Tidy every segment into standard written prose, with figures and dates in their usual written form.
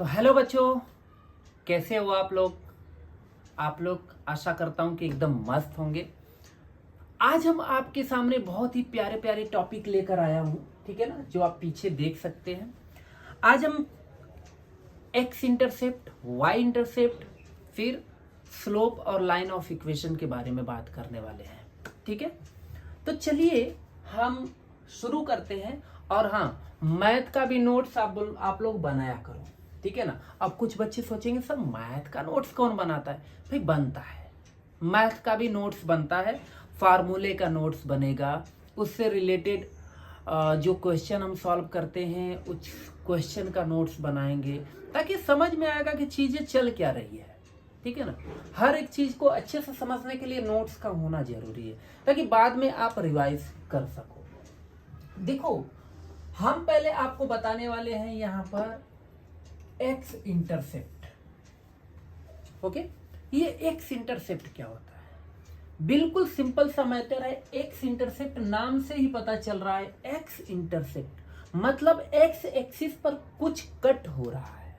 तो हेलो बच्चों, कैसे हो आप लोग। आशा करता हूं कि एकदम मस्त होंगे। आज हम आपके सामने बहुत ही प्यारे प्यारे टॉपिक लेकर आया हूं, ठीक है ना, जो आप पीछे देख सकते हैं। आज हम एक्स इंटरसेप्ट, वाई इंटरसेप्ट, फिर स्लोप और लाइन ऑफ इक्वेशन के बारे में बात करने वाले हैं, ठीक है। तो चलिए हम शुरू करते हैं। और हाँ, मैथ का भी नोट्स आप लोग बनाया करो, ठीक है ना। अब कुछ बच्चे सोचेंगे सर मैथ का नोट्स कौन बनाता है। भाई बनता है, मैथ का भी नोट्स बनता है, फार्मूले का नोट्स बनेगा, उससे रिलेटेड जो क्वेश्चन हम सॉल्व करते हैं उस क्वेश्चन का नोट्स बनाएंगे, ताकि समझ में आएगा कि चीजें चल क्या रही है, ठीक है ना। हर एक चीज को अच्छे से समझने के लिए नोट्स का होना जरूरी है, ताकि बाद में आप रिवाइज कर सको। देखो, हम पहले आपको बताने वाले हैं यहाँ पर एक्स इंटरसेप्ट। ओके, ये एक्स इंटरसेप्ट क्या होता है। बिल्कुल सिंपल सा मैटर है। एक्स इंटरसेप्ट नाम से ही पता चल रहा है। एक्स इंटरसेप्ट मतलब एक्स एक्सिस पर कुछ कट हो रहा है,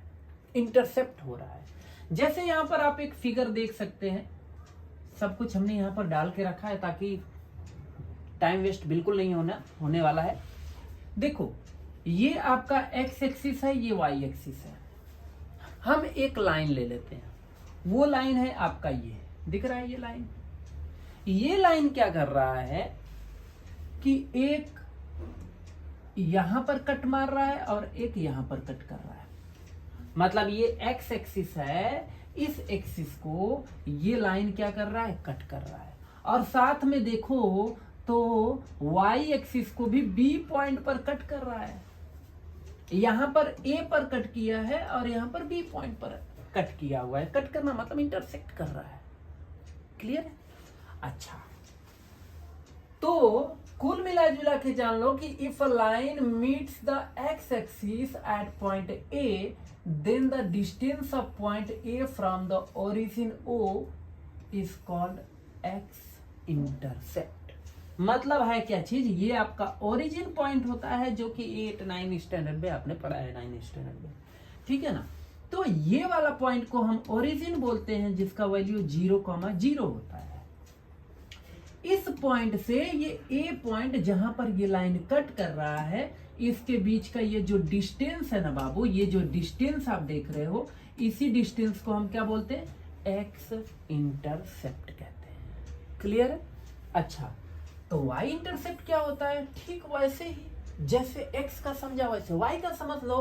इंटरसेप्ट हो रहा है। जैसे यहां पर आप एक फिगर देख सकते हैं, सब कुछ हमने यहां पर डाल के रखा है ताकि टाइम वेस्ट बिल्कुल नहीं होने वाला है। देखो, ये आपका एक्स एक्सिस है, ये वाई एक्सिस है। हम एक लाइन ले लेते हैं, वो लाइन है आपका, ये दिख रहा है। ये लाइन क्या कर रहा है कि एक यहां पर कट मार रहा है और एक यहां पर कट कर रहा है। मतलब ये एक्स एक्सिस है, इस एक्सिस को ये लाइन क्या कर रहा है, कट कर रहा है। और साथ में देखो तो वाई एक्सिस को भी बी पॉइंट पर कट कर रहा है। यहां पर ए पर कट किया है और यहां पर बी पॉइंट पर कट किया हुआ है। कट करना मतलब इंटरसेक्ट कर रहा है। क्लियर है। अच्छा, तो कुल मिला जुला के जान लो कि if a line meets the x axis at point A, then the distance of point A from the origin O is called x intercept. मतलब है क्या चीज, ये आपका ओरिजिन पॉइंट होता है, जो कि 8-9 स्टैंडर्ड में आपने पढ़ा है, 9 स्टैंडर्ड में, ठीक है ना। तो ये वाला पॉइंट को हम ओरिजिन बोलते हैं, जिसका वैल्यू 0,0 होता है। इस पॉइंट से ये ए पॉइंट जहां पर ये लाइन कट कर रहा है, इसके बीच का ये जो डिस्टेंस है ना बाबू, ये जो डिस्टेंस आप देख रहे हो, इसी डिस्टेंस को हम क्या बोलते हैं, एक्स इंटरसेप्ट कहते हैं। क्लियर है। अच्छा, तो वाई इंटरसेप्ट क्या होता है, ठीक वैसे ही जैसे एक्स का समझा वैसे वाई का समझ लो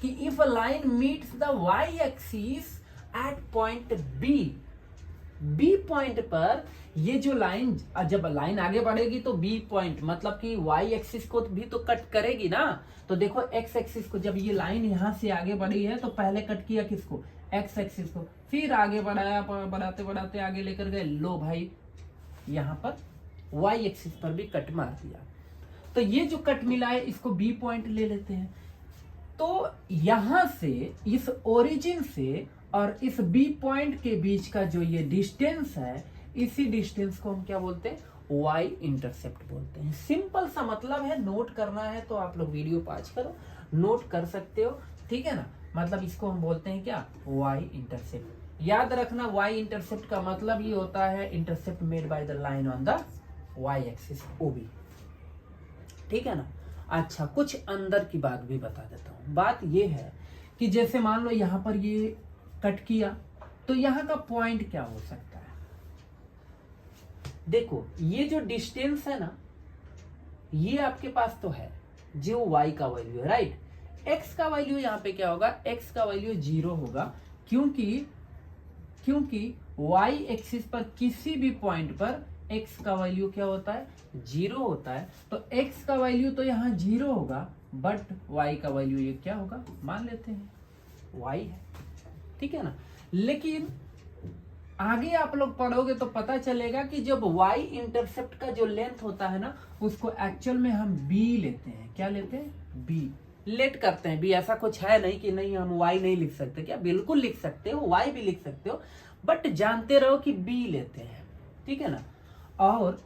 कि if a line meets the Y axis at point B point पर, ये जो लाइन, जब लाइन आगे बढ़ेगी तो बी पॉइंट मतलब कि वाई एक्सिस को भी तो कट करेगी ना। तो देखो एक्स एक्सिस को, जब ये लाइन यहां से आगे बढ़ी है तो पहले कट किया किसको, एक्स एक्सिस को, फिर आगे बढ़ाया, बढ़ाते बढ़ाते आगे लेकर गए, लो भाई यहां पर वाई एक्सिस पर भी कट मार दिया। तो ये जो कट मिला है इसको बी पॉइंट ले लेते हैं। तो यहां से, इस ओरिजिन से और इस बी पॉइंट के बीच का जो ये डिस्टेंस है, इसी डिस्टेंस को हम क्या बोलते हैं, वाई इंटरसेप्ट बोलते हैं। सिंपल सा मतलब है। नोट करना है तो आप लोग वीडियो पॉज करो, नोट कर सकते हो, ठीक है ना। मतलब इसको हम बोलते हैं क्या, वाई इंटरसेप्ट। याद रखना, वाई इंटरसेप्ट का मतलब ये होता है intercept made by the line on the Y axis OB, ठीक है ना। अच्छा, कुछ अंदर की बात भी बता देता हूं। बात ये है कि जैसे मान लो यहां पर ये कट किया, तो यहां का पॉइंट क्या हो सकता है। देखो, ये जो डिस्टेंस है ना, ये आपके पास तो है, जो y का वैल्यू है, राइट। x का वैल्यू यहां पे क्या होगा, x का वैल्यू 0 होगा, क्योंकि y एक्सिस पर किसी भी पॉइंट पर x का वैल्यू क्या होता है, 0 होता है। तो x का वैल्यू तो यहाँ 0 होगा, बट y का वैल्यू ये क्या होगा, मान लेते हैं y है, ठीक है ना। लेकिन आगे आप लोग पढ़ोगे तो पता चलेगा कि जब y इंटरसेप्ट का जो लेंथ होता है ना, उसको एक्चुअल में हम b लेते हैं। क्या लेते हैं, b लेट करते हैं। b ऐसा कुछ है नहीं कि नहीं हम y नहीं लिख सकते, क्या बिल्कुल लिख सकते हो, y भी लिख सकते हो, बट जानते रहो कि b लेते हैं, ठीक है ना। और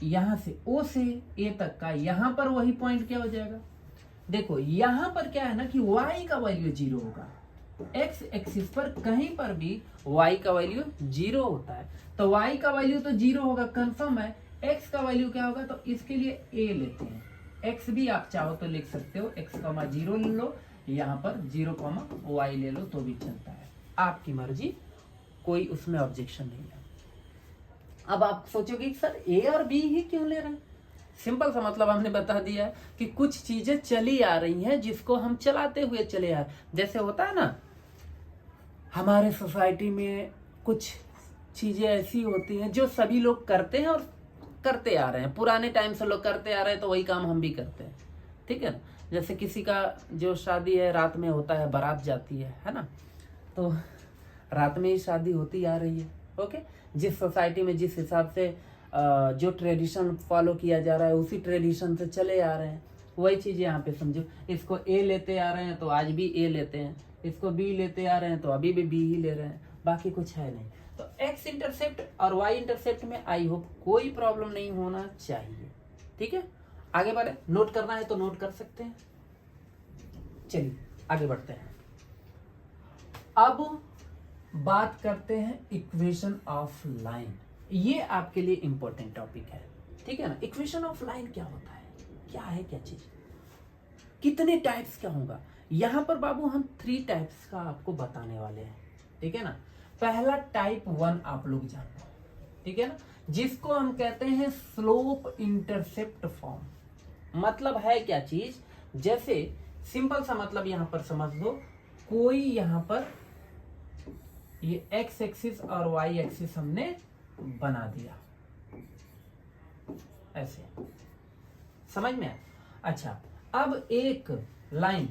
यहां से o से a तक का यहां पर वही पॉइंट क्या हो जाएगा। देखो यहां पर क्या है ना कि y का वैल्यू 0 होगा, एक्स एक्सिस पर कहीं पर भी y का वैल्यू 0 होता है, तो y का वैल्यू तो 0 होगा कंफर्म है। x का वैल्यू क्या होगा, तो इसके लिए a लेते हैं। x भी आप चाहो तो लिख सकते हो, x, 0 ले लो, यहाँ पर 0, y ले लो तो भी चलता है, आपकी मर्जी, कोई उसमें ऑब्जेक्शन नहीं है। अब आप सोचोगे कि सर a और b ही क्यों ले रहे हैं? सिंपल सा मतलब हमने बता दिया है कि कुछ चीजें चली आ रही हैं जिसको हम चलाते हुए चले आ रहे। जैसे होता है ना, हमारे सोसाइटी में कुछ चीजें ऐसी होती हैं जो सभी लोग करते हैं और करते आ रहे हैं, पुराने टाइम से लोग करते आ रहे हैं, तो वही काम हम भी करते हैं, ठीक है ना। जैसे किसी का जो शादी है रात में होता है, बारात जाती है ना, तो रात में ही शादी होती आ रही है, ओके। जिस सोसाइटी में जिस हिसाब से जो ट्रेडिशन फॉलो किया जा रहा है उसी ट्रेडिशन से चले आ रहे हैं, वही चीज़ यहाँ पे समझो। इसको ए लेते आ रहे हैं तो आज भी ए लेते हैं, इसको बी लेते आ रहे हैं तो अभी भी बी ही ले रहे हैं, बाकी कुछ है नहीं। तो एक्स इंटरसेप्ट और वाई इंटरसेप्ट में आई होप कोई प्रॉब्लम नहीं होना चाहिए, ठीक है। आगे बढ़े, नोट करना है तो नोट कर सकते हैं। चलिए आगे बढ़ते हैं। अब बात करते हैं इक्वेशन ऑफ लाइन। ये आपके लिए इंपॉर्टेंट टॉपिक है, ठीक है ना। इक्वेशन ऑफ लाइन क्या होता है, क्या है, क्या चीज, कितने टाइप्स का होगा, यहां पर बाबू हम 3 टाइप्स का आपको बताने वाले हैं, ठीक है ना। पहला टाइप 1 आप लोग जानते हो, ठीक है ना, जिसको हम कहते हैं स्लोप इंटरसेप्ट फॉर्म। मतलब है क्या चीज, जैसे सिंपल सा मतलब यहां पर समझ दो, कोई यहां पर ये एक्स एक्सिस और वाई एक्सिस हमने बना दिया ऐसे, समझ में आया। अच्छा, अब एक लाइन,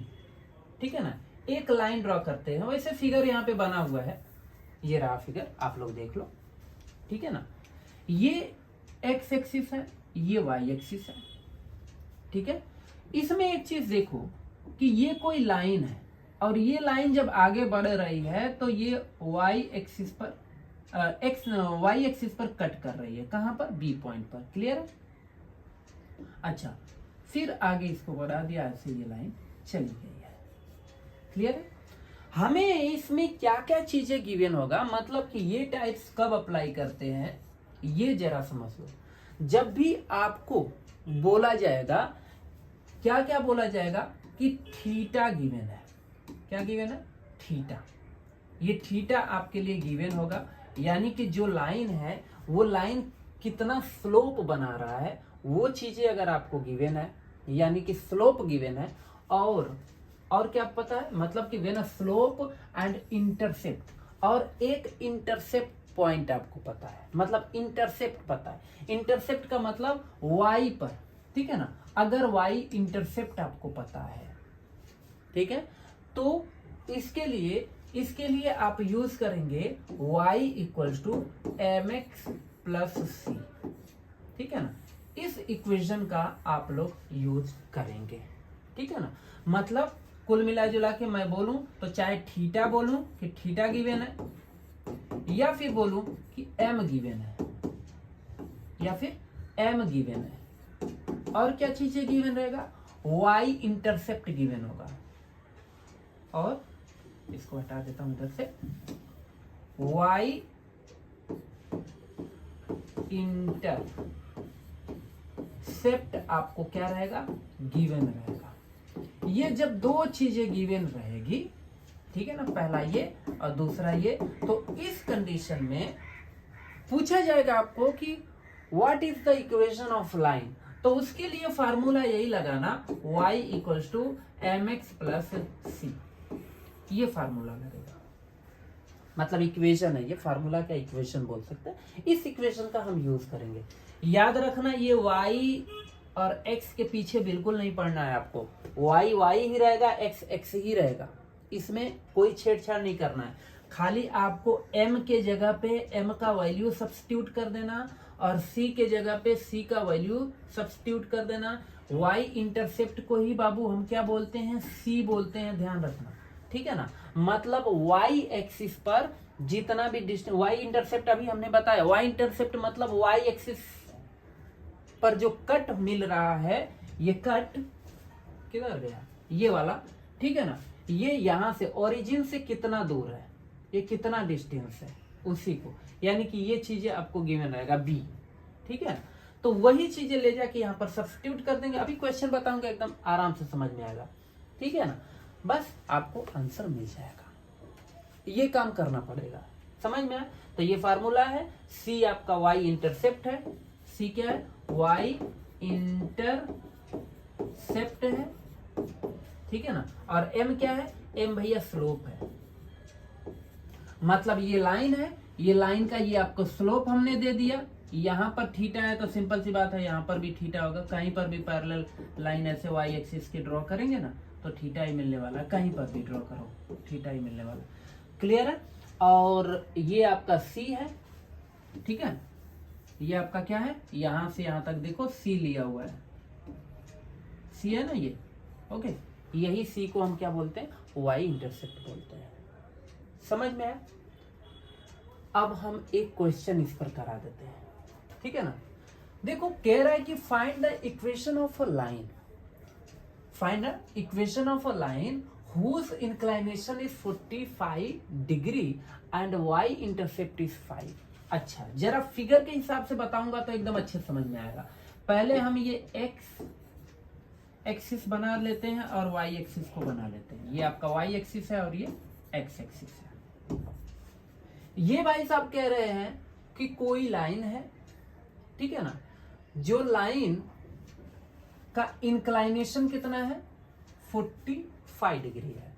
ठीक है ना, एक लाइन ड्रॉ करते हैं। वैसे फिगर यहाँ पे बना हुआ है, ये रहा फिगर, आप लोग देख लो, ठीक है ना। ये एक्स एक्सिस है, ये वाई एक्सिस है, ठीक है। इसमें एक चीज देखो कि ये कोई लाइन है और ये लाइन जब आगे बढ़ रही है तो ये वाई एक्सिस पर वाई एक्सिस पर कट कर रही है, कहां पर, बी पॉइंट पर, क्लियर है। अच्छा, फिर आगे इसको बढ़ा दिया, ऐसे ये लाइन चली गई है, क्लियर है। हमें इसमें क्या क्या चीजें गिवन होगा, मतलब कि ये टाइप्स कब अप्लाई करते हैं ये जरा समझ लो। जब भी आपको बोला जाएगा, क्या क्या बोला जाएगा कि थीटा गिवन है, क्या गिवन है, थीटा। ये थीटा आपके लिए गिवन होगा, यानी कि जो लाइन है वो लाइन कितना स्लोप बना रहा है वो चीजें अगर आपको गिवन है, यानी कि स्लोप गिवन है। और क्या पता है, मतलब कि वेन स्लोप एंड इंटरसेप्ट, और एक इंटरसेप्ट पॉइंट आपको पता है, मतलब इंटरसेप्ट पता है। इंटरसेप्ट का मतलब y पर, ठीक है ना। अगर y इंटरसेप्ट आपको पता है, ठीक है, तो इसके लिए आप यूज करेंगे y equals to mx plus C, ठीक है ना। इस इक्वेशन का आप लोग यूज करेंगे, ठीक है ना। मतलब कुल मिला जुला के मैं बोलूं तो चाहे थीटा बोलूं कि थीटा गिवन है, या फिर बोलूं कि m गिवन है, या फिर m गिवन है, और क्या चीजें गिवन रहेगा, y इंटरसेप्ट गिवन होगा। और इसको हटा देता हूं इधर से, y इंटरसेप्ट आपको क्या रहेगा, गिवन रहेगा। ये जब दो चीजें गिवन रहेगी, ठीक है ना, पहला ये और दूसरा ये, तो इस कंडीशन में पूछा जाएगा आपको कि what is the equation of line, तो उसके लिए फार्मूला यही लगाना, y equals to mx plus C, ये फार्मूला लगेगा। मतलब इक्वेशन है ये, फार्मूला का इक्वेशन बोल सकते हैं। इस इक्वेशन का हम यूज करेंगे। याद रखना ये y और x के पीछे बिल्कुल नहीं पढ़ना है आपको, y y ही रहेगा, x x ही रहेगा, इसमें कोई छेड़छाड़ नहीं करना है। खाली आपको m के जगह पे m का वैल्यू सब्स्टिट्यूट कर देना और c के जगह पे c का वैल्यू सब्स्टिट्यूट कर देना। y इंटरसेप्ट को ही बाबू हम क्या बोलते हैं, c बोलते हैं, ध्यान रखना, ठीक है ना। मतलब y एक्सिस पर जितना भी डिस्टेंस, y इंटरसेप्ट अभी हमने बताया, y इंटरसेप्ट मतलब y एक्सिस पर जो कट मिल रहा है, ये कट किधर गया, ये वाला, ठीक है ना। ये यहां से ओरिजिन से कितना दूर है, ये कितना डिस्टेंस है उसी को, यानी कि ये चीजें आपको गिवन रहेगा बी। ठीक है, तो वही चीजें ले जाके यहाँ पर सब्स्टिट्यूट कर देंगे। अभी क्वेश्चन बताऊंगा, एकदम आराम से समझ में आएगा। ठीक है ना, बस आपको आंसर मिल जाएगा, ये काम करना पड़ेगा। समझ में आया? तो ये फार्मूला है, सी आपका वाई इंटरसेप्ट है, सी क्या है, वाई इंटरसेप्ट है। ठीक है ना, और एम क्या है, एम भैया स्लोप है, मतलब ये लाइन है, ये लाइन का ये आपको स्लोप हमने दे दिया। यहाँ पर थीटा है तो सिंपल सी बात है, यहाँ पर भी थीटा होगा। कहीं पर भी पैरेलल लाइन ऐसे वाई एक्सिस के ड्रॉ करेंगे ना तो थीटा ही मिलने वाला है, कहीं पर भी ड्रॉ करो थीटा ही मिलने वाला। क्लियर है? और ये आपका सी है। ठीक है, ये आपका क्या है, यहां से यहां तक देखो सी लिया हुआ है, सी है ना ये। ओके, यही सी को हम क्या बोलते हैं, वाई इंटरसेप्ट बोलते हैं। समझ में आया? अब हम एक क्वेश्चन इस पर करा देते हैं। ठीक है ना, देखो कह रहा है कि find the equation of a line, find the equation of a line whose inclination is 45 degree and y intercept is 5। अच्छा, जरा फिगर के हिसाब से बताऊंगा तो एकदम अच्छे समझ में आएगा। पहले हम ये x एक्सिस बना लेते हैं और y एक्सिस को बना लेते हैं। ये आपका y एक्सिस है और ये x एक्सिस है। ये भाई साहब कह रहे हैं कि कोई लाइन है, ठीक है ना, जो लाइन का इंक्लाइनेशन कितना है, 45 डिग्री है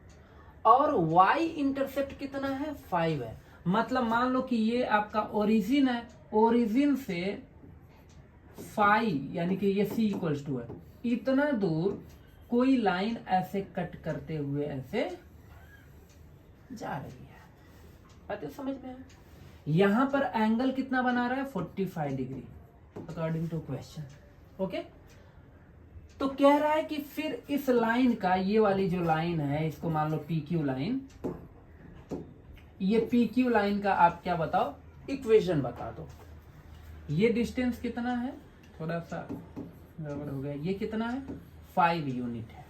और y इंटरसेप्ट कितना है, 5 है। मतलब मान लो कि ये आपका ओरिजिन है, ओरिजिन से 5 यानी कि ये c इक्वल्स टू है, इतना दूर कोई लाइन ऐसे कट करते हुए ऐसे जा रही है। बात समझ में है? यहां पर एंगल कितना बना रहा है, 45 degree according to question. Okay, तो कह रहा है कि फिर इस लाइन का, ये वाली जो लाइन है इसको मान लो पी क्यू लाइन, ये पी क्यू लाइन का आप क्या बताओ, इक्वेशन बता दो। ये डिस्टेंस कितना है, थोड़ा सा गड़बड़ हो गया, ये कितना है, 5 यूनिट है।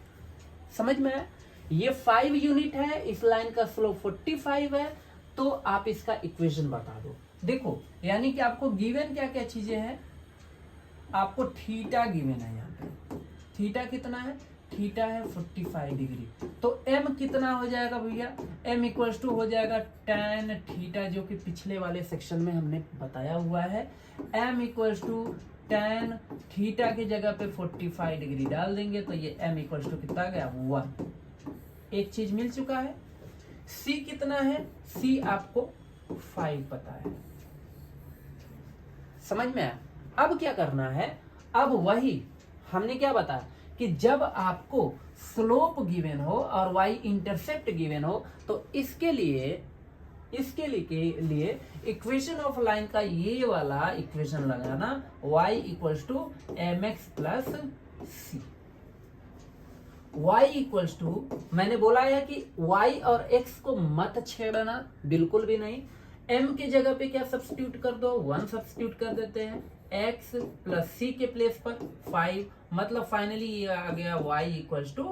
समझ में है? ये 5 यूनिट है, इस लाइन का स्लोप 45 है, तो आप इसका इक्वेशन बता दो। देखो यानी कि आपको गिवन क्या क्या चीजें हैं, आपको थीटा गिवन है, यहाँ पे थीटा कितना है, थीटा है 45 डिग्री, तो m कितना हो जाएगा भैया, m इक्वल्स टू हो जाएगा tan थीटा, जो कि पिछले वाले सेक्शन में हमने बताया हुआ है। m equals to tan theta की जगह पे 45 डिग्री डाल देंगे तो ये m इक्वल्स टू कितना गया, 1। एक चीज मिल चुका है। c कितना है, c आपको 5 पता है। समझ में आया? अब क्या करना है, अब वही हमने क्या बताया कि जब आपको स्लोप गिवन हो और y इंटरसेप्ट गिवन हो तो इसके लिए इक्वेशन ऑफ लाइन का ये वाला इक्वेशन लगाना, y equals to mx plus C. y equals to, मैंने बोला है कि y और x को मत छेड़ना, बिल्कुल भी नहीं। m की जगह पे क्या सब्स्टिट्यूट कर दो, 1 सब्स्टिट्यूट कर देते हैं, x प्लस सी के प्लेस पर 5, मतलब फाइनली ये आ गया y equals to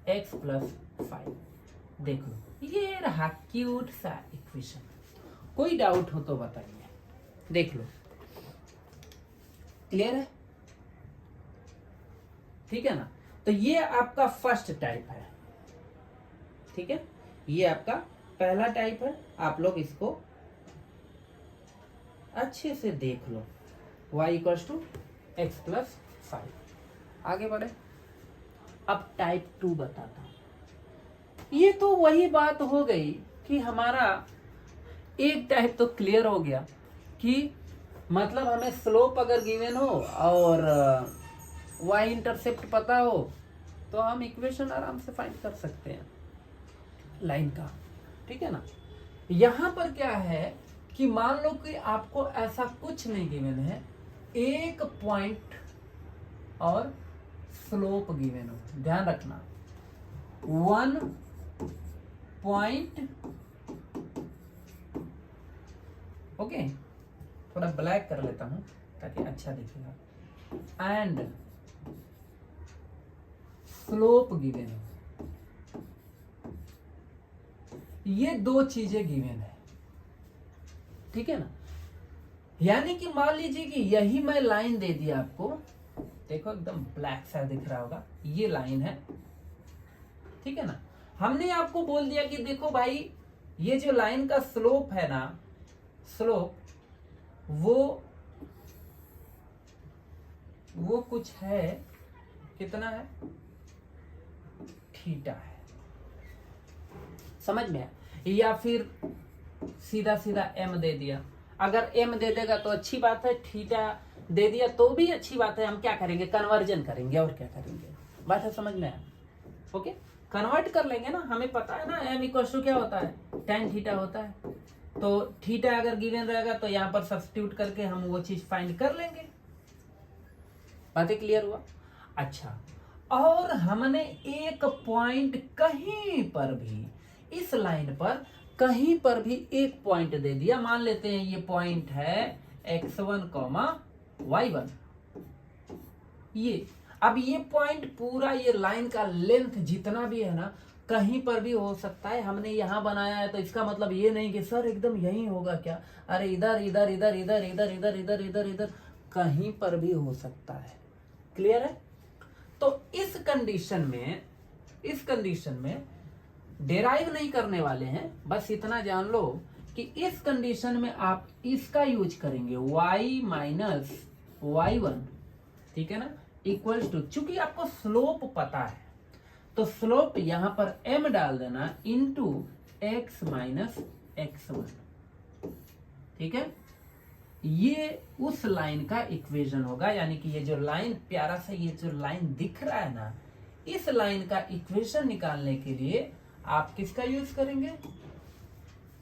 x plus 5। देखो ये रहा क्यूट सा इक्वेशन। कोई डाउट हो तो बताइए, देख लो। क्लियर है? ठीक है ना, तो ये आपका फर्स्ट टाइप है। ठीक है, ये आपका पहला टाइप है, आप लोग इसको अच्छे से देख लो, y equals to x plus 5। आगे बढ़े, अब टाइप 2 बताता हूं। ये तो वही बात हो गई कि हमारा एक टाइप तो क्लियर हो गया कि मतलब हमें स्लोप अगर गिवन हो और y इंटरसेप्ट पता हो तो हम इक्वेशन आराम से फाइंड कर सकते हैं लाइन का। ठीक है ना, यहां पर क्या है कि मान लो कि आपको ऐसा कुछ नहीं गिवन है, एक पॉइंट और स्लोप गिवन हो, ध्यान रखना 1 पॉइंट। ओके, थोड़ा ब्लैक कर लेता हूं ताकि अच्छा दिखेगा, एंड स्लोप गिवन हो। ये दो चीजें गिवन है, ठीक है ना। यानी कि मान लीजिए कि यही मैं लाइन दे दिया आपको, देखो एकदम ब्लैक सा दिख रहा होगा, ये लाइन है, ठीक है ना। हमने आपको बोल दिया कि देखो भाई ये जो लाइन का स्लोप है ना, स्लोप वो कुछ है, कितना है, थीटा है, समझ में आया। या फिर सीधा सीधा एम दे दिया, अगर एम दे देगा तो अच्छी बात है, थीटा दे दिया तो भी अच्छी बात है। हम क्या करेंगे, कन्वर्जन करेंगे, और क्या करेंगे, बात है समझ में आया। ओके, कन्वर्ट कर लेंगे ना, हमें पता है ना एम इक्वल टू क्या होता है, tan थीटा होता है। तो थीटा अगर गिवन रहेगा तो यहाँ पर सब्स्टिट्यूट करके हम वो चीज फाइंड कर लेंगे। बातें क्लियर हुआ। अच्छा, और हमने एक पॉइंट कहीं पर भी, इस लाइन पर कहीं पर भी एक पॉइंट दे दिया, मान लेते हैं ये पॉइंट है x1, y1। ये अब ये पॉइंट पूरा, ये लाइन का लेंथ जितना भी है ना, कहीं पर भी हो सकता है। हमने यहां बनाया है तो इसका मतलब ये नहीं कि सर एकदम यही होगा क्या, अरे इधर इधर इधर इधर इधर इधर इधर इधर इधर कहीं पर भी हो सकता है। क्लियर है। तो इस कंडीशन में डेराइव नहीं करने वाले हैं, बस इतना जान लो कि इस कंडीशन में आप इसका यूज करेंगे y माइनस y1, ठीक है ना, इक्वल्स टू, चूंकि आपको स्लोप पता है तो स्लोप यहां पर m डाल देना इनटू x माइनस x1, ठीक है। ये उस लाइन का इक्वेशन होगा, यानी कि ये जो लाइन प्यारा सा ये जो लाइन दिख रहा है ना, इस लाइन का इक्वेशन निकालने के लिए आप किसका यूज करेंगे,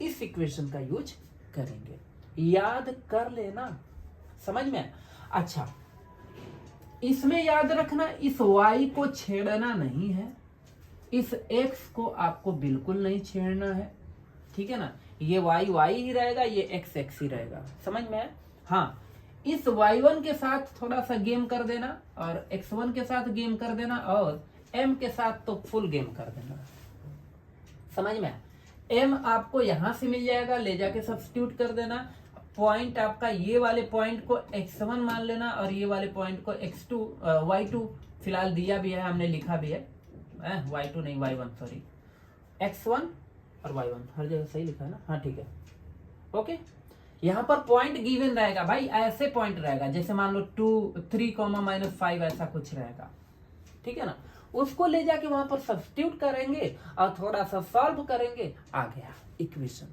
इस इक्वेशन का यूज करेंगे। याद कर लेना, समझ में। अच्छा, इसमें याद रखना इस y को छेड़ना नहीं है, इस x को आपको बिल्कुल नहीं छेड़ना है, ठीक है ना। ये y y ही रहेगा, ये x x ही रहेगा, समझ में। हाँ, इस y1 के साथ थोड़ा सा गेम कर देना और x1 के साथ गेम कर देना और m के साथ तो फुल गेम कर देना, समझ में। m आपको यहां से मिल जाएगा, ले जाके सब्स्टिट्यूट कर देना। पॉइंट आपका ये वाले पॉइंट को x1 मान लेना और ये वाले पॉइंट को x2 y2 फिलहाल दिया भी है, हमने लिखा भी है, y2 नहीं y1 सॉरी, x1 और y1 हर जगह सही लिखा है ना, हाँ ठीक है। ओके, यहाँ पर पॉइंट गिवन रहेगा भाई, ऐसे पॉइंट रहेगा जैसे मान लो 2 3 -5 ऐसा कुछ रहेगा, ठीक है ना। उसको ले जाके वहां पर सब्स्टिट्यूट करेंगे और थोड़ा सा सॉल्व करेंगे, आ गया इक्वेशन।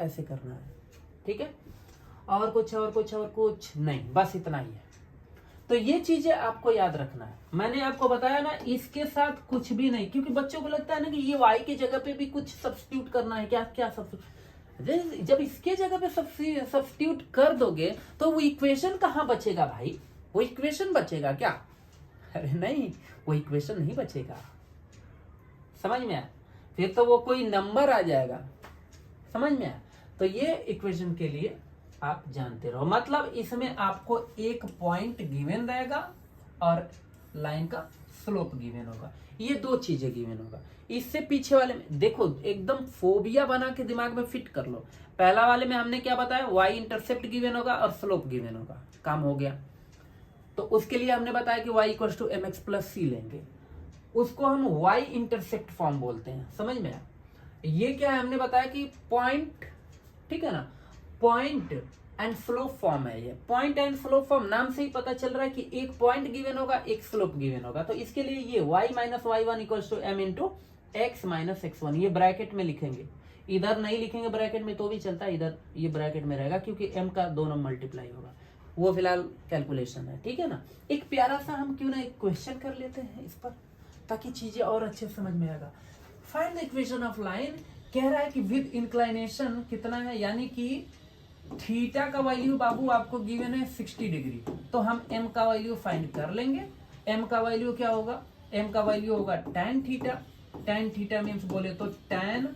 ऐसे करना है, ठीक है। और कुछ नहीं, बस इतना ही है। तो ये चीजें आपको याद रखना है। मैंने आपको बताया ना, इसके साथ कुछ भी नहीं, क्योंकि बच्चों को लगता है ना कि ये y की जगह पे भी कुछ सब्स्टिट्यूट करना है, क्या सब्स्टिट्यूट। जब इसके जगह पे सब्स्टिट्यूट कर दोगे तो वो इक्वेशन कहाँ बचेगा भाई, वो इक्वेशन बचेगा क्या, अरे नहीं, वो इक्वेशन नहीं बचेगा, समझ में आया। फिर तो वो कोई नंबर आ जाएगा, समझ में आया। तो ये इक्वेशन के लिए आप जानते रहो, मतलब इसमें आपको एक पॉइंट गिवन रहेगा और लाइन का स्लोप गिवन होगा, ये दो चीजें गिवन होगा। इससे पीछे वाले में देखो, एकदम फोबिया बना के दिमाग में फिट कर लो। पहला वाले में हमने क्या बताया, y इंटरसेप्ट गिवन होगा और स्लोप गिवन होगा, काम हो गया। तो उसके लिए हमने बताया कि y equal to mx plus C लेंगे, उसको हम y इंटरसेप्ट फॉर्म बोलते हैं, समझ में आया। ये क्या है, हमने बताया कि पॉइंट, ठीक है ना, पॉइंट एंड स्लोप फॉर्म है। ये पॉइंट एंड स्लोप फॉर्म नाम से ही पता चल रहा है कि एक पॉइंट गिवन होगा, एक स्लोप गिवन होगा। तो इसके लिए ये y minus y1 equals to m into x minus x1, ये ब्रैकेट में लिखेंगे। इधर नहीं लिखेंगे ब्रैकेट में तो भी चलता है, इधर ये ब्रैकेट में रहेगा क्योंकि m का दोनों मल्टीप्लाई होगा, वो फिलहाल कैलकुलेशन है, ठीक है ना। एक प्यारा सा हम क्यों ना एक क्वेश्चन कर लेते हैं इस पर, ताकि चीजें और अच्छे समझ में आएगा। Find the equation of line, कह रहा है कि विद इंक्लाइनेशन कितना है, यानी कि थीटा का वैल्यू बाबू आपको गिवन है 60 डिग्री, तो हम m का वैल्यू फाइंड कर लेंगे। m का वैल्यू क्या होगा, m का वैल्यू होगा tan theta. tan theta means बोले तो tan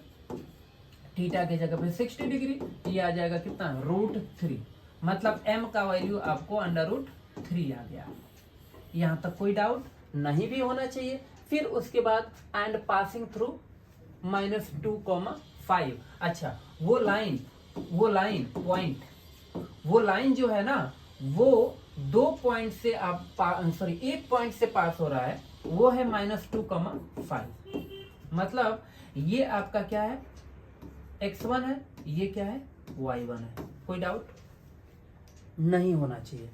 थीटा के जगह पे 60 डिग्री, ये आ जाएगा कितना, √3, मतलब m का वैल्यू आपको √3 आ गया। यहां तक कोई डाउट नहीं भी होना चाहिए। फिर उसके बाद एंड पासिंग थ्रू -2, 5। अच्छा, वो लाइन पॉइंट, वो लाइन जो है ना, वो 2 पॉइंट से आप सॉरी 1 पॉइंट से पास हो रहा है, वो है -2,5। मतलब ये आपका क्या है, x1 है, ये क्या है, y1 है। कोई डाउट नहीं होना चाहिए।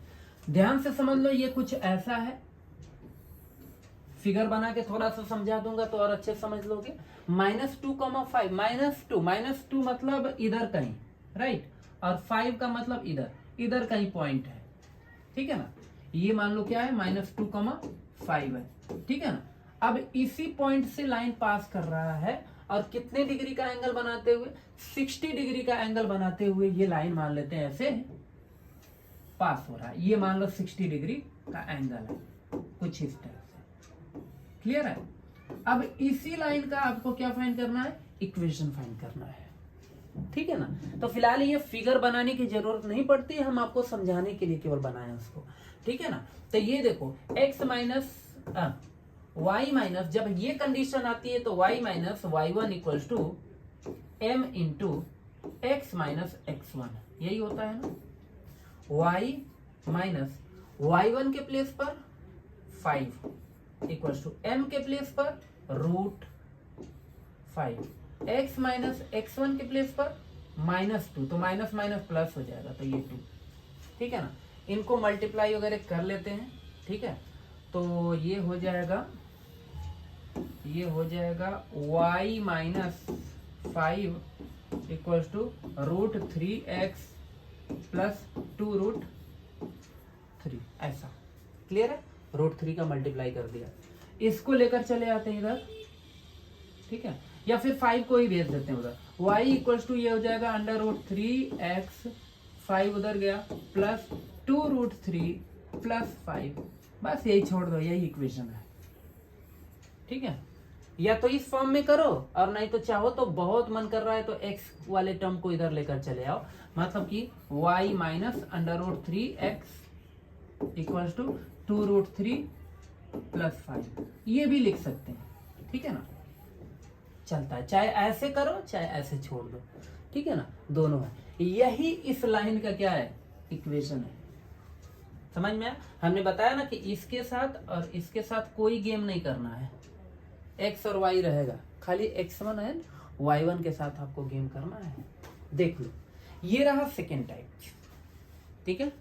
ध्यान से समझ लो, ये कुछ ऐसा है, फिगर बना के थोड़ा सा समझा दूंगा तो और अच्छे समझ लोगे। -2,5, -2 मतलब इधर कहीं, राइट, और 5 का मतलब इधर कहीं पॉइंट है, ठीक है ना। ये मान लो क्या है, -2,5 है, ठीक है ना। अब इसी पॉइंट से लाइन पास कर रहा है और कितने डिग्री का एंगल बनाते हुए, 60 डिग्री का एंगल बनाते हुए ये लाइन मान लेते हैं ऐसे पास हो रहा है। ये मान लो 60 डिग्री का एंगल है, कुछ इस तरह से। क्लियर है। अब इसी लाइन का आपको क्या फाइंड करना है, इक्वेशन फाइंड करना है, ठीक है ना। तो फिलहाल ये फिगर बनाने की जरूरत नहीं पड़ती, हम आपको समझाने के लिए केवल बनाए उसको, ठीक है ना। तो ये देखो x माइनस y माइनस, जब ये कंडीशन आती है तो y minus y1 equals to m into x minus x1, यही होता है ना। y माइनस y1 के प्लेस पर 5 इक्वल्स टू m के प्लेस पर √5, x माइनस x1 के प्लेस पर -2, तो माइनस माइनस प्लस हो जाएगा, तो ये 2, ठीक है ना। इनको मल्टीप्लाई वगैरह कर लेते हैं, ठीक है। तो ये हो जाएगा y minus 5 equals to √3x plus 2√3, ऐसा। क्लियर है। √3 का मल्टीप्लाई कर दिया, इसको लेकर चले आते हैं इधर, ठीक है, या फिर 5 को ही भेज देते हैं उधर। y इक्वल्स टू ये हो जाएगा √3x, 5 उधर गया, प्लस 2√3 प्लस 5, बस यही छोड़ दो, यही इक्वेशन है, ठीक है। या तो इस फॉर्म में करो, और नहीं तो चाहो तो बहुत मन कर रहा है तो x वाले टर्म को इधर लेकर चले आओ, मतलब कि y minus √3x equals to 2√3 plus 5, ये भी लिख सकते हैं, ठीक है ना, चलता है। चाहे ऐसे करो चाहे ऐसे छोड़ दो, ठीक है ना, दोनों है। यही इस लाइन का क्या है, इक्वेशन है। समझ में आया। हमने बताया ना कि इसके साथ और इसके साथ कोई गेम नहीं करना है, x और y रहेगा, खाली x1 एंड y1 के साथ आपको गेम करना है। देख लो, ये रहा सेकेंड टाइप, ठीक है,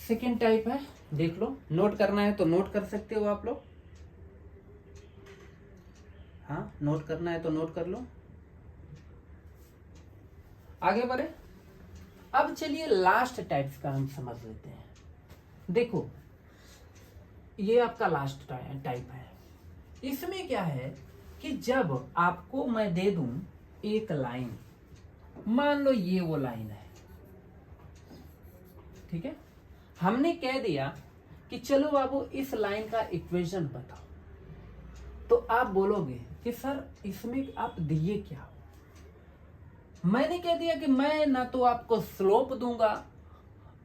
सेकेंड टाइप है, देख लो। नोट करना है तो नोट कर सकते हो आप लोग, हाँ, नोट करना है तो नोट कर लो। आगे बढ़े। अब चलिए लास्ट टाइप्स का हम समझ लेते हैं। देखो, ये आपका लास्ट टाइप है। इसमें क्या है कि जब आपको मैं दे दूं एक लाइन, मान लो ये वो लाइन है, ठीक है, हमने कह दिया कि चलो बाबू इस लाइन का इक्वेशन बताओ, तो आप बोलोगे कि सर इसमें आप दिए क्या हो। मैंने कह दिया कि मैं ना तो आपको स्लोप दूंगा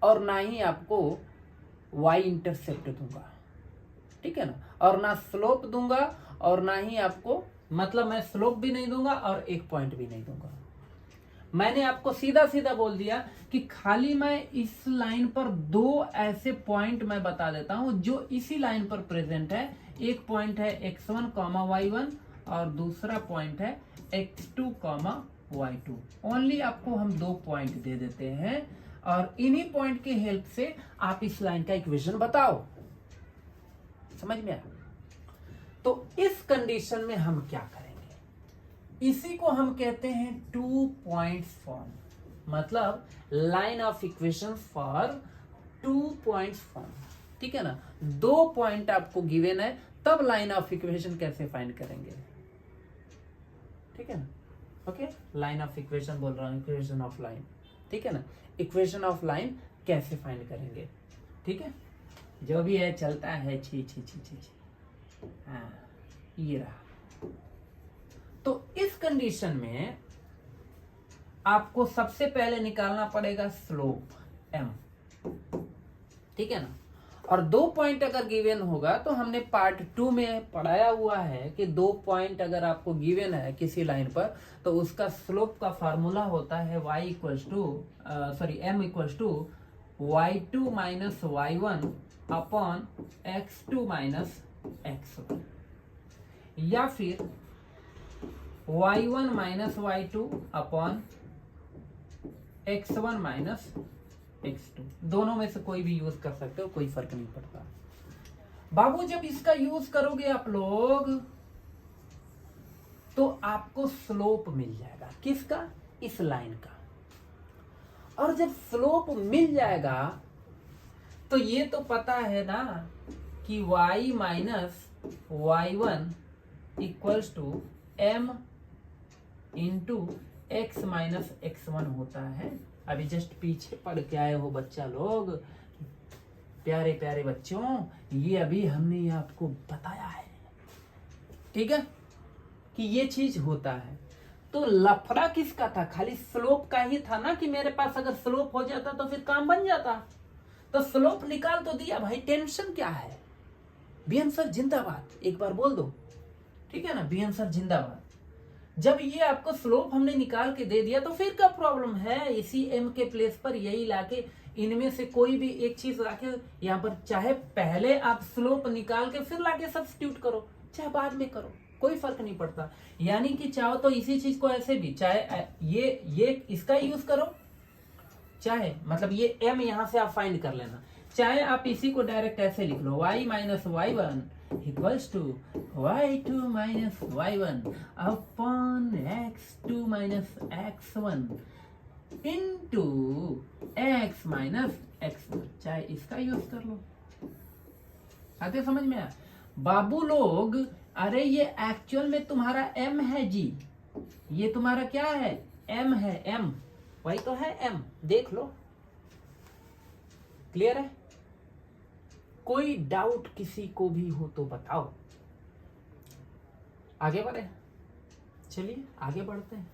और ना ही आपको y इंटरसेप्ट दूंगा, ठीक है ना, और ना स्लोप दूंगा और ना ही आपको, मतलब मैं स्लोप भी नहीं दूंगा और एक पॉइंट भी नहीं दूंगा। मैंने आपको सीधा सीधा बोल दिया कि खाली मैं इस लाइन पर दो ऐसे पॉइंट मैं बता देता हूं जो इसी लाइन पर प्रेजेंट है। एक पॉइंट है x1, y1 और दूसरा पॉइंट है x2, y2। ओनली आपको हम दो पॉइंट दे देते हैं और इन्हीं पॉइंट के हेल्प से आप इस लाइन का इक्वेशन बताओ। समझ में आया। तो इस कंडीशन में हम क्या करेंगे, इसी को हम कहते हैं 2 पॉइंट्स फॉर्म, मतलब line of equation for 2 points form, ठीक है ना। 2 पॉइंट आपको गिवन है, तब लाइन ऑफ इक्वेशन कैसे फाइंड करेंगे, ठीक है ना। ओके, लाइन ऑफ इक्वेशन बोल रहा हूं, इक्वेशन ऑफ लाइन, ठीक है ना। इक्वेशन ऑफ लाइन कैसे फाइंड करेंगे, ठीक है, जो भी है चलता है, छी छी छी छी छी। हाँ, ये रहा। तो इस कंडीशन में आपको सबसे पहले निकालना पड़ेगा स्लोप m, ठीक है ना। और 2 पॉइंट अगर गिवन होगा तो हमने पार्ट 2 में पढ़ाया हुआ है कि 2 पॉइंट अगर आपको गिवन है किसी लाइन पर तो उसका स्लोप का फार्मूला होता है m equals to y2 minus y1 upon x2 minus x1, या फिर y1 minus y2 upon x1 minus x2। दोनों में से कोई भी यूज कर सकते हो, कोई फर्क नहीं पड़ता। बाबू जब इसका यूज करोगे आप लोग तो आपको स्लोप मिल जाएगा, किसका? इस लाइन का। और जब स्लोप मिल जाएगा तो ये तो पता है ना कि y minus y1 equals to m into x minus x1 होता है। अभी जस्ट पीछे पढ़ के आए हो बच्चा लोग, प्यारे प्यारे बच्चों, ये अभी हमने आपको बताया है, ठीक है, कि ये चीज होता है। तो लफड़ा किसका था? खाली स्लोप का ही था ना, कि मेरे पास अगर स्लोप हो जाता तो फिर काम बन जाता। तो स्लोप निकाल तो दिया भाई, टेंशन क्या है? बीएम सर जिंदाबाद एक बार बोल दो, ठीक है ना, बीएम सर जिंदाबाद। जब ये आपको स्लोप हमने निकाल के दे दिया तो फिर क्या प्रॉब्लम है? इसी m के प्लेस पर यही लाके इनमें से कोई भी एक चीज लाके यहाँ पर, चाहे पहले आप स्लोप निकाल के फिर लाके सब्स्टिट्यूट करो, चाहे बाद में करो, कोई फर्क नहीं पड़ता। यानी कि चाहो तो इसी चीज को ऐसे भी, चाहे ये इसका यूज करो, चाहे मतलब ये m यहाँ से आप फाइंड कर लेना, चाहे आप इसी को डायरेक्ट ऐसे लिख लो, y minus y1 equals to y2 minus y1 upon x2 minus x1 into x minus x1, चाहे इसका यूज कर लो। आते समझ में आया बाबू लोग? अरे ये एक्चुअल में तुम्हारा m है जी, ये तुम्हारा क्या है? m है, m वही तो है m, देख लो, क्लियर है? कोई डाउट किसी को भी हो तो बताओ। आगे बढ़े, चलिए आगे बढ़ते हैं।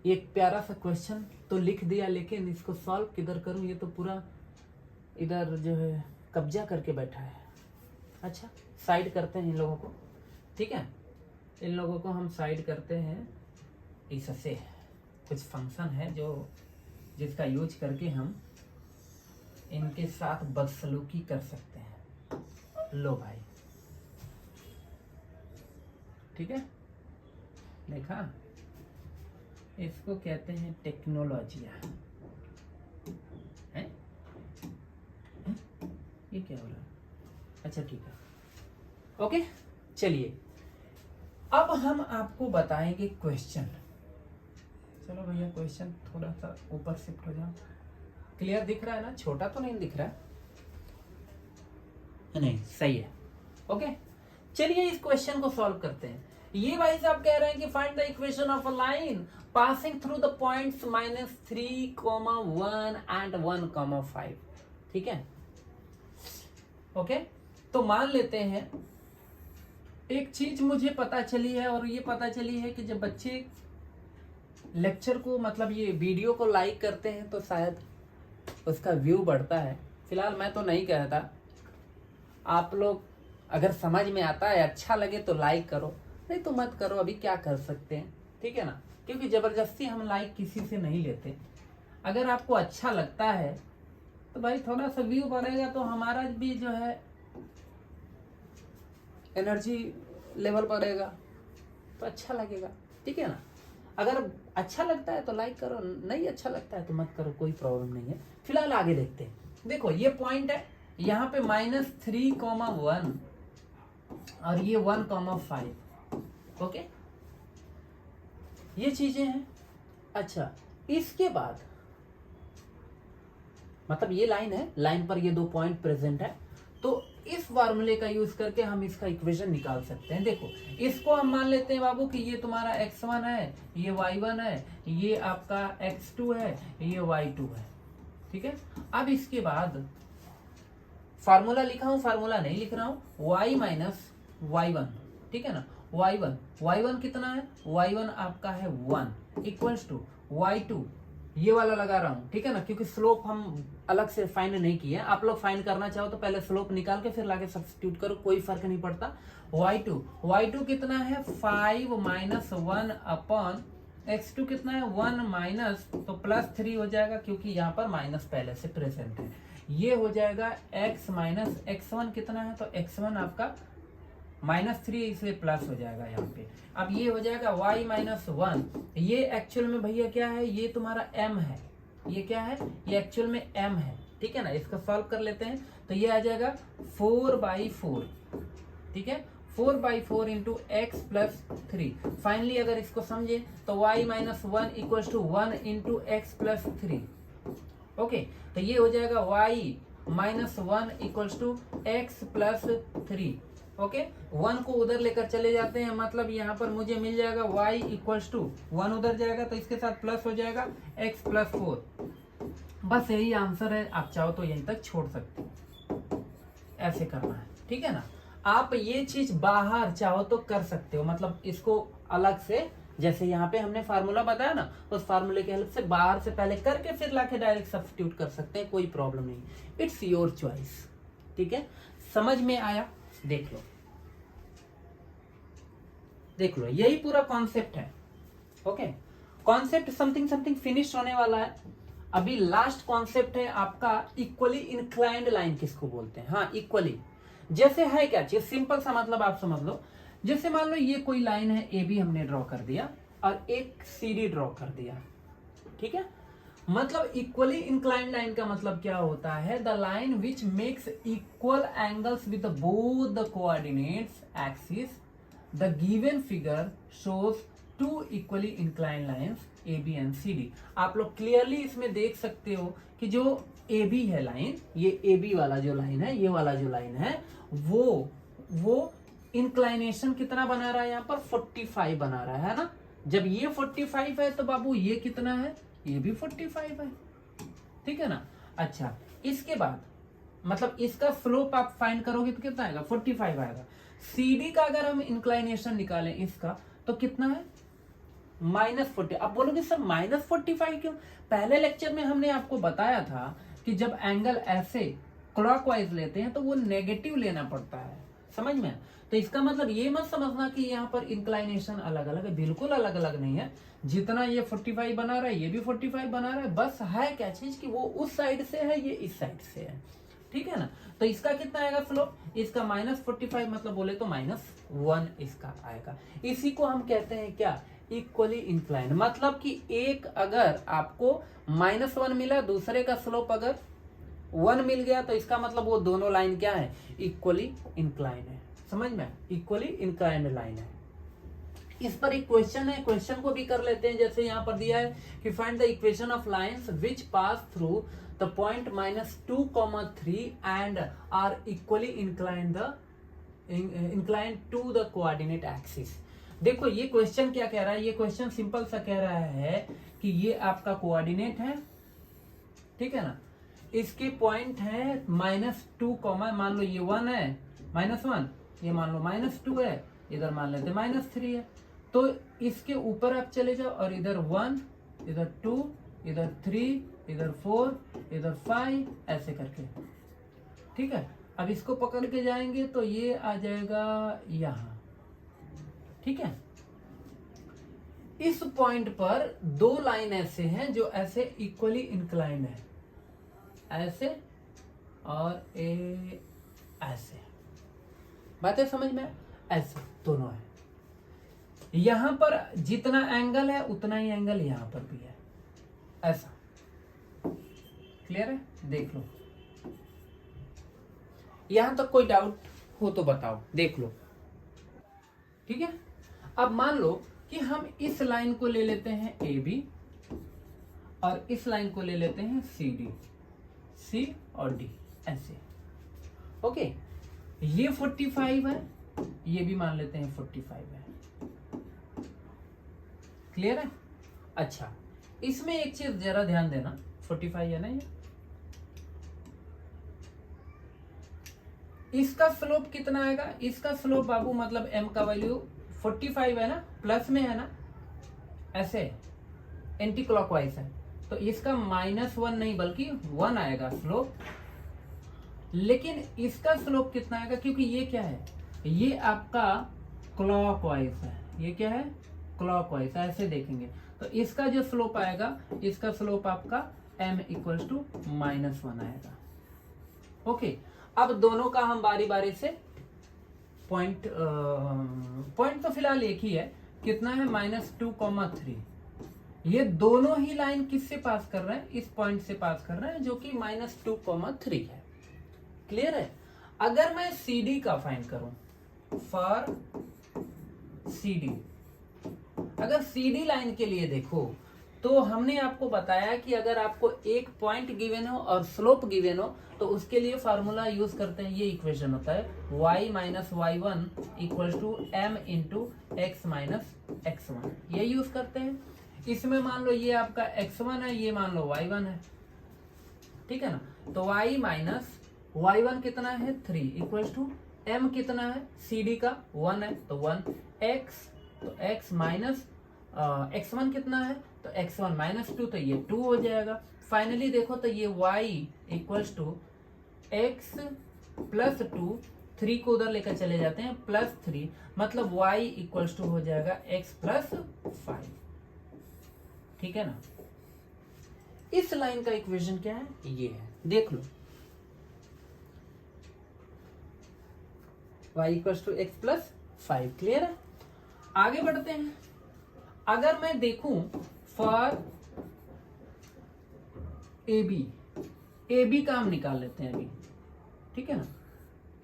एक प्यारा सा क्वेश्चन तो लिख दिया, लेकिन इसको सॉल्व किधर करूं? ये तो पूरा इधर जो है कब्जा करके बैठा है। अच्छा, साइड करते हैं इन लोगों को, ठीक है, इन लोगों को हम साइड करते हैं। इससे कुछ फंक्शन है जो जिसका यूज करके हम इनके साथ बदसलूकी कर सकते हैं। लो भाई, ठीक है, देखा, इसको कहते हैं टेक्नोलॉजिया है? ये क्या हो रहा है? अच्छा ठीक है, ओके, चलिए अब हम आपको बताएंगे क्वेश्चन। चलो भैया क्वेश्चन थोड़ा सा ऊपर शिफ्ट हो जाओ। क्लियर दिख रहा है ना? छोटा तो नहीं दिख रहा है? नहीं, सही है, ओके। चलिए इस क्वेश्चन को सॉल्व करते हैं। ये भाई साहब कह रहे हैं कि find the equation of a line passing through the points -3, 1 and 1, 5, ठीक है, ओके। तो मान लेते हैं एक चीज मुझे पता चली है, और ये पता चली है कि जब बच्चे लेक्चर को मतलब ये वीडियो को लाइक करते हैं तो शायद उसका व्यू बढ़ता है। फिलहाल मैं तो नहीं कहता, आप लोग अगर समझ में आता है, अच्छा लगे तो लाइक करो, नहीं तो मत करो, अभी क्या कर सकते हैं, ठीक है ना, क्योंकि जबरदस्ती हम लाइक किसी से नहीं लेते। अगर आपको अच्छा लगता है तो भाई थोड़ा सा व्यू बढ़ेगा तो हमारा भी जो है एनर्जी लेवल बढ़ेगा, तो अच्छा लगेगा, ठीक है ना। अगर अच्छा लगता है तो लाइक करो, नहीं अच्छा लगता है तो मत करो, कोई प्रॉब्लम नहीं है। फिलहाल आगे देखते हैं। देखो ये पॉइंट है, यहाँ पे -3, 1 और ये 1, 5, ओके, ये चीजें हैं। अच्छा, इसके बाद मतलब ये लाइन है, लाइन पर ये 2 पॉइंट प्रेजेंट है, तो इस फार्मूले का यूज करके हम इसका इक्वेशन निकाल सकते हैं। देखो इसको हम मान लेते हैं बाबू कि ये तुम्हारा x1 है, ये y1 है, ये आपका x2 है, ये y2 है, ठीक है। अब इसके बाद फार्मूला लिखा हूं, फार्मूला नहीं लिख रहा हूं, y माइनस y1, ठीक है ना, y1 कितना है? y1 आपका है 1 इक्वल्स टू y2 ये वाला लगा रहा हूं, ठीक है ना, क्योंकि स्लोप हम अलग से फाइंड नहीं किए। आप लोग फाइंड करना चाहो तो पहले स्लोप निकाल के फिर लाके सब्स्टिट्यूट करो, कोई फर्क नहीं पड़ता। y2 कितना है 5 माइनस 1 अपॉन x2 कितना है 1 माइनस, तो +3 हो जाएगा क्योंकि यहाँ पर माइनस पहले से प्रेजेंट है। ये हो जाएगा x माइनस x1 कितना है, तो x1 आपका -3 इसलिए प्लस हो जाएगा यहाँ पे। अब ये हो जाएगा y माइनस 1, ये एक्चुअल में भैया क्या है, ये तुम्हारा m है, ये क्या है, ये एक्चुअल में m है, ठीक है ना। इसको सॉल्व कर लेते हैं तो ये आ जाएगा 4/4, ठीक है, 4/4 इंटू एक्स प्लस 3। फाइनली अगर इसको समझे तो y minus 1 equal to 1 into x plus 3। Okay, तो ये हो जाएगा y minus 1 equal to x plus 3। Okay, 1 को उधर लेकर चले जाते हैं, मतलब यहाँ पर मुझे मिल जाएगा y इक्वल्स टू 1 उधर जाएगा तो इसके साथ प्लस हो जाएगा x प्लस 4। बस यही आंसर है, आप चाहो तो यहीं तक छोड़ सकते हो, ऐसे करना है, ठीक है ना। आप ये चीज बाहर चाहो तो कर सकते हो, मतलब इसको अलग से, जैसे यहाँ पे हमने फार्मूला बताया ना, उस फार्मूले के हेल्प से बाहर से पहले करके फिर लाके डायरेक्ट सब्स्टिट्यूट कर सकते हैं, कोई प्रॉब्लम नहीं, इट्स योर चॉइस, ठीक है। समझ में आया, देख लो, देख लो, यही पूरा कॉन्सेप्ट है। Okay, concept something something finish होने वाला है। अभी लास्ट कॉन्सेप्ट है आपका इक्वली इंक्लाइंड लाइन किसको बोलते हैं। हाँ, इक्वली जैसे है क्या चीज, सिंपल सा मतलब आप समझ लो, जैसे मान लो ये कोई लाइन है ए बी हमने ड्रॉ कर दिया और एक सी डी ड्रॉ कर दिया, ठीक है। मतलब इक्वली इंक्लाइंड लाइन का मतलब क्या होता है, the line which makes equal angles with both the coordinates axis. The given figure shows two equally inclined lines AB and CD। आप लोग क्लियरली इसमें देख सकते हो कि जो AB है लाइन, ये AB वाला जो लाइन है, ये वाला जो लाइन है, वो इंक्लाइनेशन कितना बना रहा है यहाँ पर 45 बना रहा है ना। जब ये 45 है तो बाबू ये कितना है, ये भी 45 है, ठीक है ना। अच्छा, इसके बाद मतलब इसका स्लोप आप फाइंड करोगे तो कितना आएगा, 45 आएगा। CD का अगर हम इंक्लाइनेशन निकालें इसका तो कितना है, -40। अब बोलोगे सर -45 क्यों, पहले लेक्चर में हमने आपको बताया था कि जब एंगल ऐसे क्लॉकवाइज लेते हैं तो वो नेगेटिव लेना पड़ता है, समझ में। तो इसका मतलब ये मत समझना कि यहाँ पर इंक्लाइनेशन अलग अलग है, बिल्कुल अलग अलग नहीं है। जितना ये 45 बना रहा है ये भी 45 बना रहा है, बस है क्या चीज कि वो उस साइड से है, ये इस साइड से है, ठीक है ना। तो इसका कितना आएगा स्लोप, इसका -45 मतलब बोले तो -1 इसका आएगा। इसी को हम कहते हैं क्या, इक्वली इंक्लाइंड। मतलब कि एक अगर आपको -1 मिला, दूसरे का स्लोप अगर 1 मिल गया, तो इसका मतलब वो दोनों लाइन क्या है, इक्वली इंक्लाइंड है, समझ में, इक्वली इंक्लाइंड लाइन है। इस पर एक क्वेश्चन है, क्वेश्चन को भी कर लेते हैं। जैसे यहाँ पर दिया है कि find the equation of lines which pass through the point -2, 3 and are equally inclined to the coordinate axis। देखो ये क्वेश्चन क्या कह रहा है, ये क्वेश्चन सिंपल सा कह रहा है कि ये आपका कोऑर्डिनेट है, ठीक है ना, इसके पॉइंट है -2, मान लो ये 1 है, -1, ये मान लो -2 है, इधर मान लेते -3 है। तो इसके ऊपर आप चले जाओ और इधर 1, इधर 2, इधर 3, इधर 4, इधर 5, ऐसे करके, ठीक है। अब इसको पकड़ के जाएंगे तो ये आ जाएगा यहां, ठीक है। इस पॉइंट पर दो लाइन ऐसे हैं जो ऐसे इक्वली इंक्लाइंड है, ऐसे और ऐसे, बातें समझ में, ऐसे दोनों है। यहां पर जितना एंगल है उतना ही एंगल यहां पर भी है, ऐसा। क्लियर है, देख लो, यहां तक कोई डाउट हो तो बताओ, देख लो, ठीक है। अब मान लो कि हम इस लाइन को ले लेते हैं AB और इस लाइन को ले लेते हैं CD, C और D, ऐसे। ओके, ये 45 है, ये भी मान लेते हैं 45 है, क्लियर है। अच्छा, इसमें एक चीज जरा ध्यान देना, 45 है ना ये, इसका स्लोप कितना आएगा, इसका स्लोप बाबू मतलब m का वैल्यू 45 है ना, प्लस में है ना, ऐसे एंटी क्लॉकवाइज है, तो इसका -1 नहीं बल्कि 1 आएगा स्लोप। लेकिन इसका स्लोप कितना आएगा, क्योंकि ये क्या है, ये आपका क्लॉकवाइज है। ये क्या है, क्लॉकवाइज। ऐसे देखेंगे तो इसका जो स्लोप आएगा, इसका स्लोप आपका m इक्वल्स टू -1 आएगा। ओके, अब दोनों का हम बारी बारी से पॉइंट तो फिलहाल एक ही है, कितना है -2,3। ये दोनों ही लाइन किससे पास कर रहे हैं, इस पॉइंट से पास कर रहे हैं जो कि -2,3 है। क्लियर है। अगर मैं CD का फाइंड करूं, फॉर CD, अगर CD लाइन के लिए देखो तो हमने आपको बताया कि अगर आपको एक पॉइंट गिवन हो और स्लोप गिवन हो तो उसके लिए फार्मूला यूज करते हैं। ये इक्वेशन होता है y minus y1 equal to m into x minus x1, ये यूज करते हैं। इसमें मान लो ये आपका x1 है, ये मान लो y1 है, ठीक है ना। तो y माइनस y1 कितना है 3 इक्वल टू m कितना है CD का 1 है तो 1 x, तो x माइनस x1 कितना है तो x1 -2 तो ये 2 हो जाएगा। फाइनली देखो तो ये y equals to x plus 2, 3 को उधर लेकर चले जाते हैं +3, मतलब y इक्वल्स टू हो जाएगा x प्लस 5, ठीक है ना। इस लाइन का इक्वेशन क्या है, ये है, देख लो y equals to x plus 5। Clear है। आगे बढ़ते हैं। अगर मैं देखूं फॉर AB का हम निकाल लेते हैं अभी, ठीक है ना।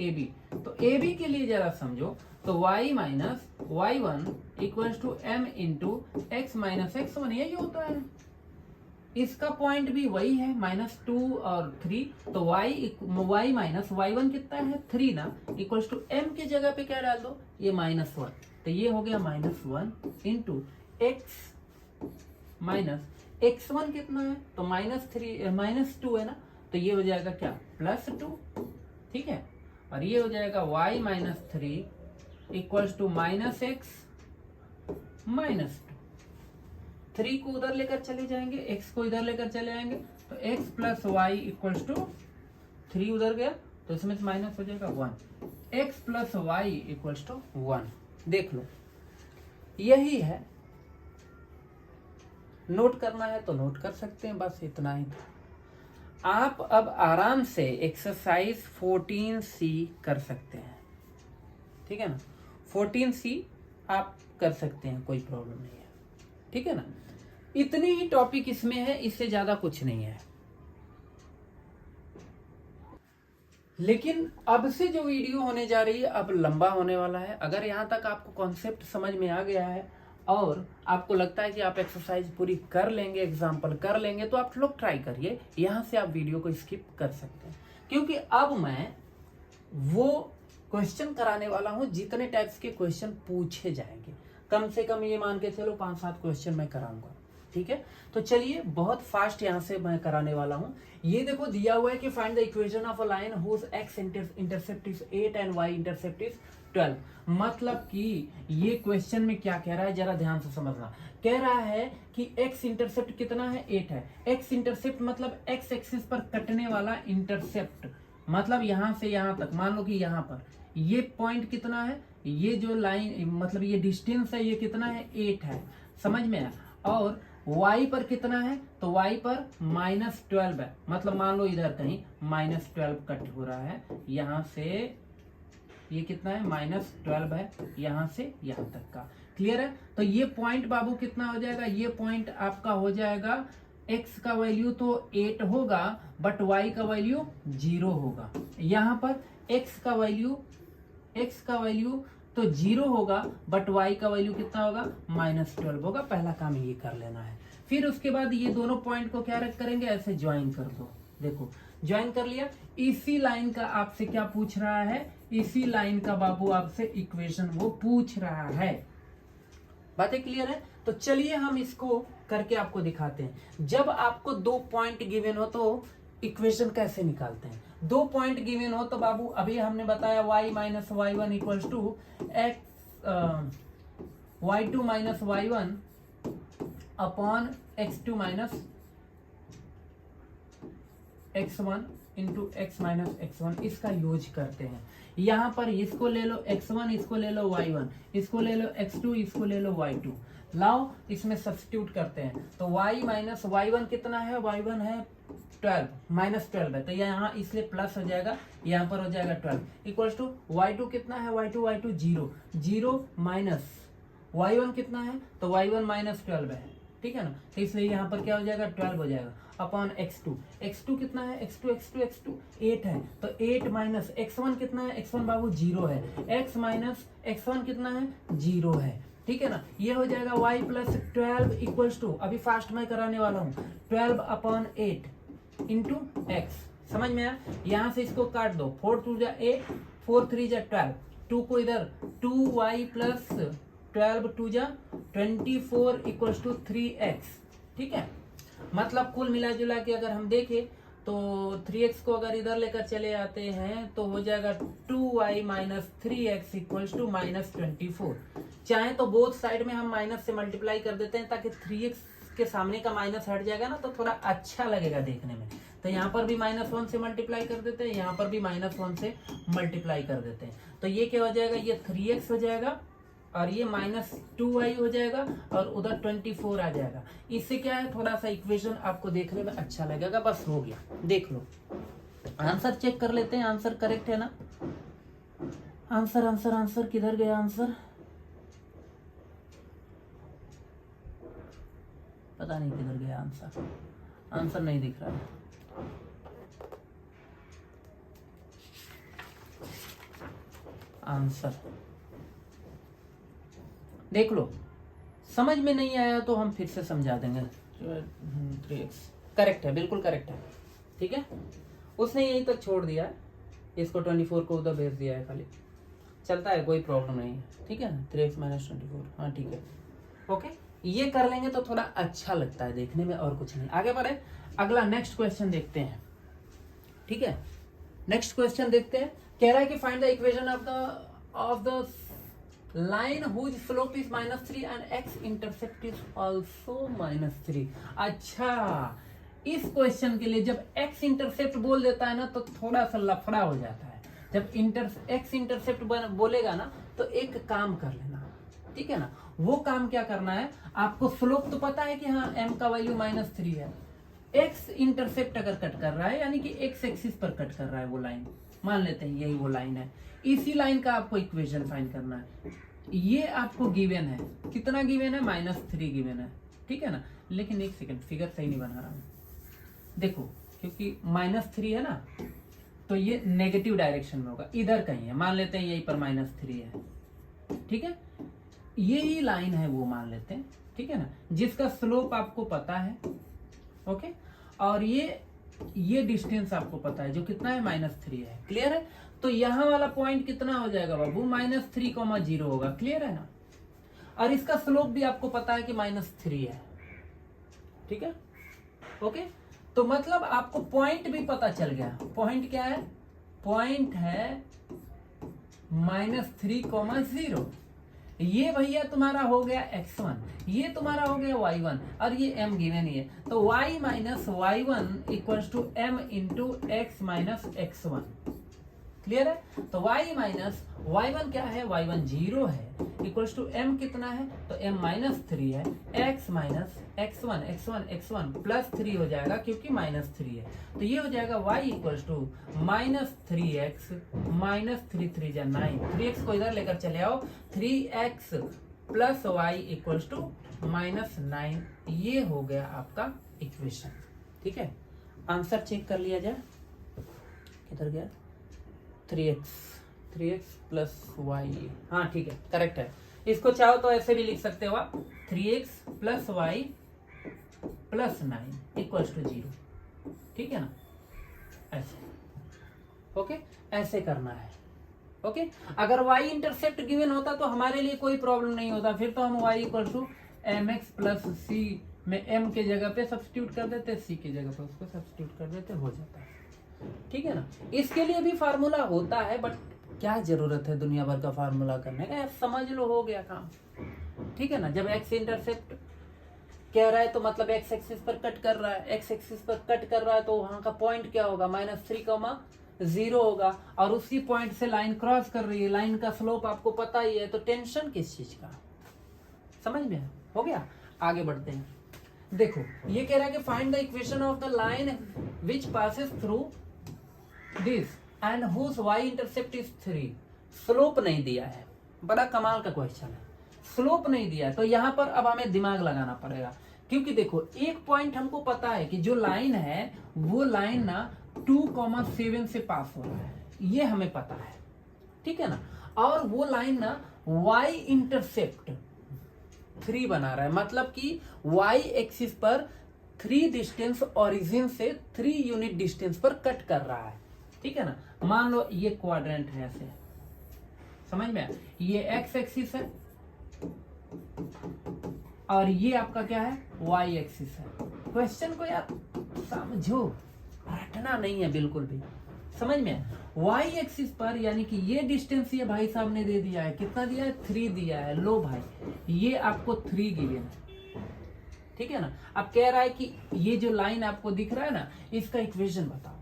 AB, तो AB के लिए जरा समझो तो y minus y1 equals to m into x minus x1, यही होता है। इसका पॉइंट भी वही है -2 और 3, तो y माइनस y1 कितना है 3 ना, इक्वल्स टू m की जगह पे क्या डाल दो, ये -1, तो ये हो गया -1 इंटू x माइनस x1 कितना है तो -2 है ना, तो ये हो जाएगा क्या +2, ठीक है। और ये हो जाएगा y minus 3 equals to -x -2, 3 को उधर लेकर चले जाएंगे, x को इधर लेकर चले आएंगे, तो x plus y equals to 3 उधर गया तो इसमें से माइनस हो जाएगा 1, x plus y equals to 1। देख लो यही है, नोट करना है तो नोट कर सकते हैं, बस इतना ही था। आप अब आराम से एक्सरसाइज 14C कर सकते हैं, ठीक है ना। 14C आप कर सकते हैं, कोई प्रॉब्लम नहीं है, ठीक है ना। इतनी ही टॉपिक इसमें है, इससे ज्यादा कुछ नहीं है। लेकिन अब से जो वीडियो होने जा रही है अब लंबा होने वाला है। अगर यहाँ तक आपको कॉन्सेप्ट समझ में आ गया है और आपको लगता है कि आप एक्सरसाइज पूरी कर लेंगे, एग्जाम्पल कर लेंगे, तो आप लोग ट्राई करिए। यहाँ से आप वीडियो को स्किप कर सकते हैं, क्योंकि अब मैं वो क्वेश्चन कराने वाला हूँ जितने टाइप्स के क्वेश्चन पूछे जाएंगे। कम से कम ये मान के चलो 5-7 क्वेश्चन मैं कराऊंगा, ठीक है। तो चलिए बहुत फास्ट यहाँ से मैं कराने वाला हूँ। ये देखो दिया हुआ है कि find the equation of a line whose x intercept is 8 and y intercept is 12। मतलब कि ये क्वेश्चन में क्या कह रहा है, जरा ध्यान से समझना। कह रहा है कि एक्स इंटरसेप्ट कितना है 8 है। एक्स इंटरसेप्ट मतलब एक्स एक्सिस पर कटने वाला इंटरसेप्ट, मतलब यहां से यहां तक। मान लो कि यहां पर ये पॉइंट कितना है, ये जो लाइन मतलब ये डिस्टेंस है ये कितना है 8 है, समझ में आया। और y पर कितना है तो y पर -12 है, मतलब मान लो इधर कहीं -12 कट हो रहा है, यहां से ये कितना है -12 है, यहां से यहां तक का। क्लियर है। तो ये पॉइंट बाबू कितना हो जाएगा, ये पॉइंट आपका हो जाएगा x का वैल्यू तो 8 होगा बट y का वैल्यू 0 होगा। यहां पर x का वैल्यू तो 0 होगा बट y का वैल्यू कितना होगा -12 होगा। पहला काम ये कर लेना है। फिर उसके बाद ये दोनों पॉइंट को क्या करेंगे, ऐसे ज्वाइन कर दो। देखो ज्वाइन कर लिया। इसी लाइन का आपसे क्या पूछ रहा है, इसी लाइन का बाबू आपसे इक्वेशन वो पूछ रहा है। बातें क्लियर है। तो चलिए हम इसको करके आपको दिखाते हैं। जब आपको 2 पॉइंट गिवन हो तो इक्वेशन कैसे निकालते हैं। 2 पॉइंट गिवन हो तो बाबू अभी हमने बताया y minus y1 equals to y2 minus y1 upon x2 minus x1 into x minus x1 इसका यूज करते हैं। यहाँ पर इसको ले लो x1, इसको ले लो y1, इसको ले लो x2, इसको ले लो y2। लाओ इसमें सब्स्टिट्यूट करते हैं तो y माइनस y1 कितना है, y1 है 12, माइनस 12 है तो यहाँ इसलिए प्लस हो जाएगा, यहाँ पर हो जाएगा 12 इक्वल्स टू y2 कितना है, y2 0 0 माइनस y1 कितना है तो y1 माइनस 12 है, ठीक है ना। तो इसलिए यहाँ पर क्या हो जाएगा 12 हो जाएगा अपॉन x2 कितना है, x2 8 है तो 8 माइनस x1 कितना है, x1 बाबू 0 है, x माइनस x1 कितना है 0 है, ठीक है ना। ये हो जाएगा y प्लस 12 इक्वल्स टू, अभी फास्ट मैं कराने वाला हूँ, 12 अपॉन 8 इंटू एक्स। समझ में आया, यहाँ से इसको काट दो, 4 2 जा 8, 4 3 जा 12, 2 को इधर 2y प्लस 12 2 जा 24 इक्वल्स टू 3x, ठीक है। मतलब कुल मिला जुला के अगर हम देखें तो 3x को अगर इधर लेकर चले आते हैं तो हो जाएगा 2y minus 3x equals to minus 24। चाहे तो बोथ साइड में हम माइनस से मल्टीप्लाई कर देते हैं ताकि 3x के सामने का माइनस हट जाएगा ना तो थोड़ा अच्छा लगेगा देखने में। तो यहाँ पर भी -1 से मल्टीप्लाई कर देते हैं, यहाँ पर भी -1 से मल्टीप्लाई कर देते हैं तो ये क्या हो जाएगा, ये 3x हो जाएगा और ये -2y हो जाएगा और उधर 24 आ जाएगा। इससे क्या है थोड़ा सा इक्वेशन आपको देखने में अच्छा लगेगा। बस हो गया, देख लो आंसर चेक कर लेते हैं, आंसर करेक्ट है ना। आंसर किधर गया आंसर, पता नहीं किधर गया आंसर नहीं दिख रहा है। आंसर देख लो, समझ में नहीं आया तो हम फिर से समझा देंगे। 3x करेक्ट है, बिल्कुल करेक्ट है, ठीक है। उसने यहीं तक छोड़ दिया है, इसको 24 को उधर भेज दिया है, खाली चलता है, कोई प्रॉब्लम नहीं है, ठीक है। 3x माइनस 24, हाँ ठीक है, ओके। ये कर लेंगे तो थोड़ा अच्छा लगता है देखने में और कुछ नहीं। आगे बढ़े, अगला नेक्स्ट क्वेश्चन देखते हैं, ठीक है। नेक्स्ट क्वेश्चन देखते हैं, कह रहा है कि find the equation of the line whose slope is -3 and x intercept is also -3। अच्छा, इस क्वेश्चन के लिए जब x इंटरसेप्ट बोल देता है ना तो थोड़ा सा लफड़ा हो जाता है। जब x इंटरसेप्ट बोलेगा ना तो एक काम कर लेना, ठीक है ना। वो काम क्या करना है, आपको स्लोप तो पता है कि हाँ m का वैल्यू -3 है, x इंटरसेप्ट अगर कट कर रहा है यानी कि x एक्सिस पर कट कर रहा है वो लाइन, मान लेते हैं यही वो लाइन है, इसी लाइन का आपको इक्वेशन फाइंड करना है। ये आपको गिवन है, कितना गिवन है, -3 गिवन है, ठीक है ना। लेकिन एक सेकंड, फिगर सही नहीं बना रहा मैं, देखो क्योंकि -3 है ना तो ये नेगेटिव डायरेक्शन में होगा, इधर कहीं है, मान लेते हैं यहीं पर -3 है, ठीक है। यही लाइन है वो मान लेते हैं, ठीक है ना, जिसका स्लोप आपको पता है, ओके। और ये डिस्टेंस आपको पता है जो कितना है, -3 है, क्लियर है। तो यहाँ वाला पॉइंट कितना हो जाएगा बाबू, -3, 0 होगा, क्लियर है ना। और इसका स्लोप भी आपको पता है कि -3 है, ठीक है, ओके। तो मतलब आपको पॉइंट भी पता चल गया। पॉइंट क्या है, पॉइंट है -3, 0। ये भैया तुम्हारा हो गया x1, ये तुम्हारा हो गया y1 और ये m गिवन ही है, तो y minus y1 equals to m into x minus x1, clear है। तो y माइनस y1 क्या है, y1 0 है, इक्वल्स टू m कितना है तो m -3 है, x माइनस x1 प्लस 3 हो जाएगा क्योंकि -3 है, तो ये हो जाएगा y इक्वल्स टू -3x -3 3 जा 9, 3x को इधर लेकर चले आओ, 3x plus y equals to -9। ये हो गया आपका इक्वेशन, ठीक है। आंसर चेक कर लिया जाए, किधर गया, 3x प्लस y, हाँ ठीक है, करेक्ट है। इसको चाहो तो ऐसे भी लिख सकते हो आप, 3x plus y plus 9 equals to 0, ठीक है ना, ऐसे, ओके, ऐसे करना है, ओके। अगर y इंटरसेप्ट गिवन होता तो हमारे लिए कोई प्रॉब्लम नहीं होता, फिर तो हम y equals to mx plus c में m के जगह पे सब्स्टिट्यूट कर देते, c के जगह पे उसको सब्स्टिट्यूट कर देते, हो जाता है, ठीक है ना। इसके लिए भी फार्मूला होता है, बट क्या जरूरत है दुनिया भर का फार्मूला करने का, समझ लो हो गया काम, ठीक है ना। जब x इंटरसेप्ट कह रहा है तो मतलब एक्स एक्सिस पर कट कर रहा है, एक्स एक्सिस पर कट कर रहा है तो वहां का पॉइंट क्या होगा, -3, 0 होगा, और उसी पॉइंट से लाइन क्रॉस कर रही है, लाइन का स्लोप आपको पता ही है, तो टेंशन किस चीज का, समझ में हो गया। आगे बढ़ते हैं। देखो ये कह रहा है कि find the equation of the line which passes through this and whose y intercept is 3। Slope नहीं दिया है, बड़ा कमाल का क्वेश्चन है, स्लोप नहीं दिया है, तो यहां पर अब हमें दिमाग लगाना पड़ेगा, क्योंकि देखो एक पॉइंट हमको पता है कि जो लाइन है वो लाइन ना 2,7 से पास हो रहा है, ये हमें पता है, ठीक है ना, और वो लाइन ना y इंटरसेप्ट 3 बना रहा है, मतलब कि y एक्सिस पर 3 डिस्टेंस ओरिजिन से 3 यूनिट डिस्टेंस पर कट कर रहा है, ठीक है ना। मान लो ये क्वाड्रेंट है, ऐसे समझ में, ये x एक्सिस है और ये आपका क्या है, y एक्सिस है। क्वेश्चन को यार समझो, रटना नहीं है बिल्कुल भी, समझ में। y एक्सिस पर यानी कि ये डिस्टेंस ये भाई साहब ने दे दिया है, कितना दिया है, 3 दिया है। लो भाई ये आपको 3 गिवन है, ठीक है ना। अब कह रहा है कि ये जो लाइन आपको दिख रहा है ना, इसका इक्वेशन बताओ।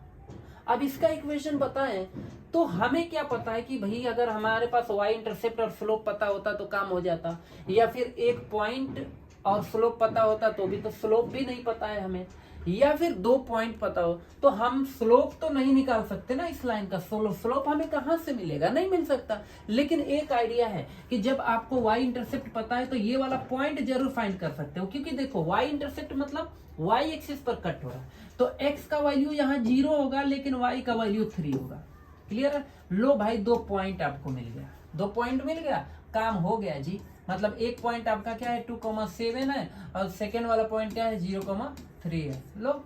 अब इसका इक्वेशन बताएं तो हमें क्या पता है कि भाई अगर हमारे पास y इंटरसेप्ट और स्लोप पता होता तो काम हो जाता, या फिर एक पॉइंट और स्लोप पता होता तो भी, तो स्लोप भी नहीं पता है हमें, या फिर 2 पॉइंट पता हो तो हम स्लोप तो नहीं निकाल सकते ना इस लाइन का। स्लोप हमें कहां से मिलेगा, नहीं मिल सकता। लेकिन एक आइडिया है कि जब आपको y इंटरसेप्ट पता है तो ये वाला पॉइंट जरूर फाइंड कर सकते हो, क्योंकि देखो y इंटरसेप्ट मतलब y एक्सिस पर कट हो रहा है, तो x का वैल्यू यहाँ 0 होगा लेकिन y का वैल्यू 3 होगा। क्लियर है। लो भाई 2 पॉइंट आपको मिल गया, 2 पॉइंट मिल गया, काम हो गया जी। मतलब एक पॉइंट आपका क्या है 2,7 है, और सेकेंड वाला पॉइंट क्या है 0,3 है। लो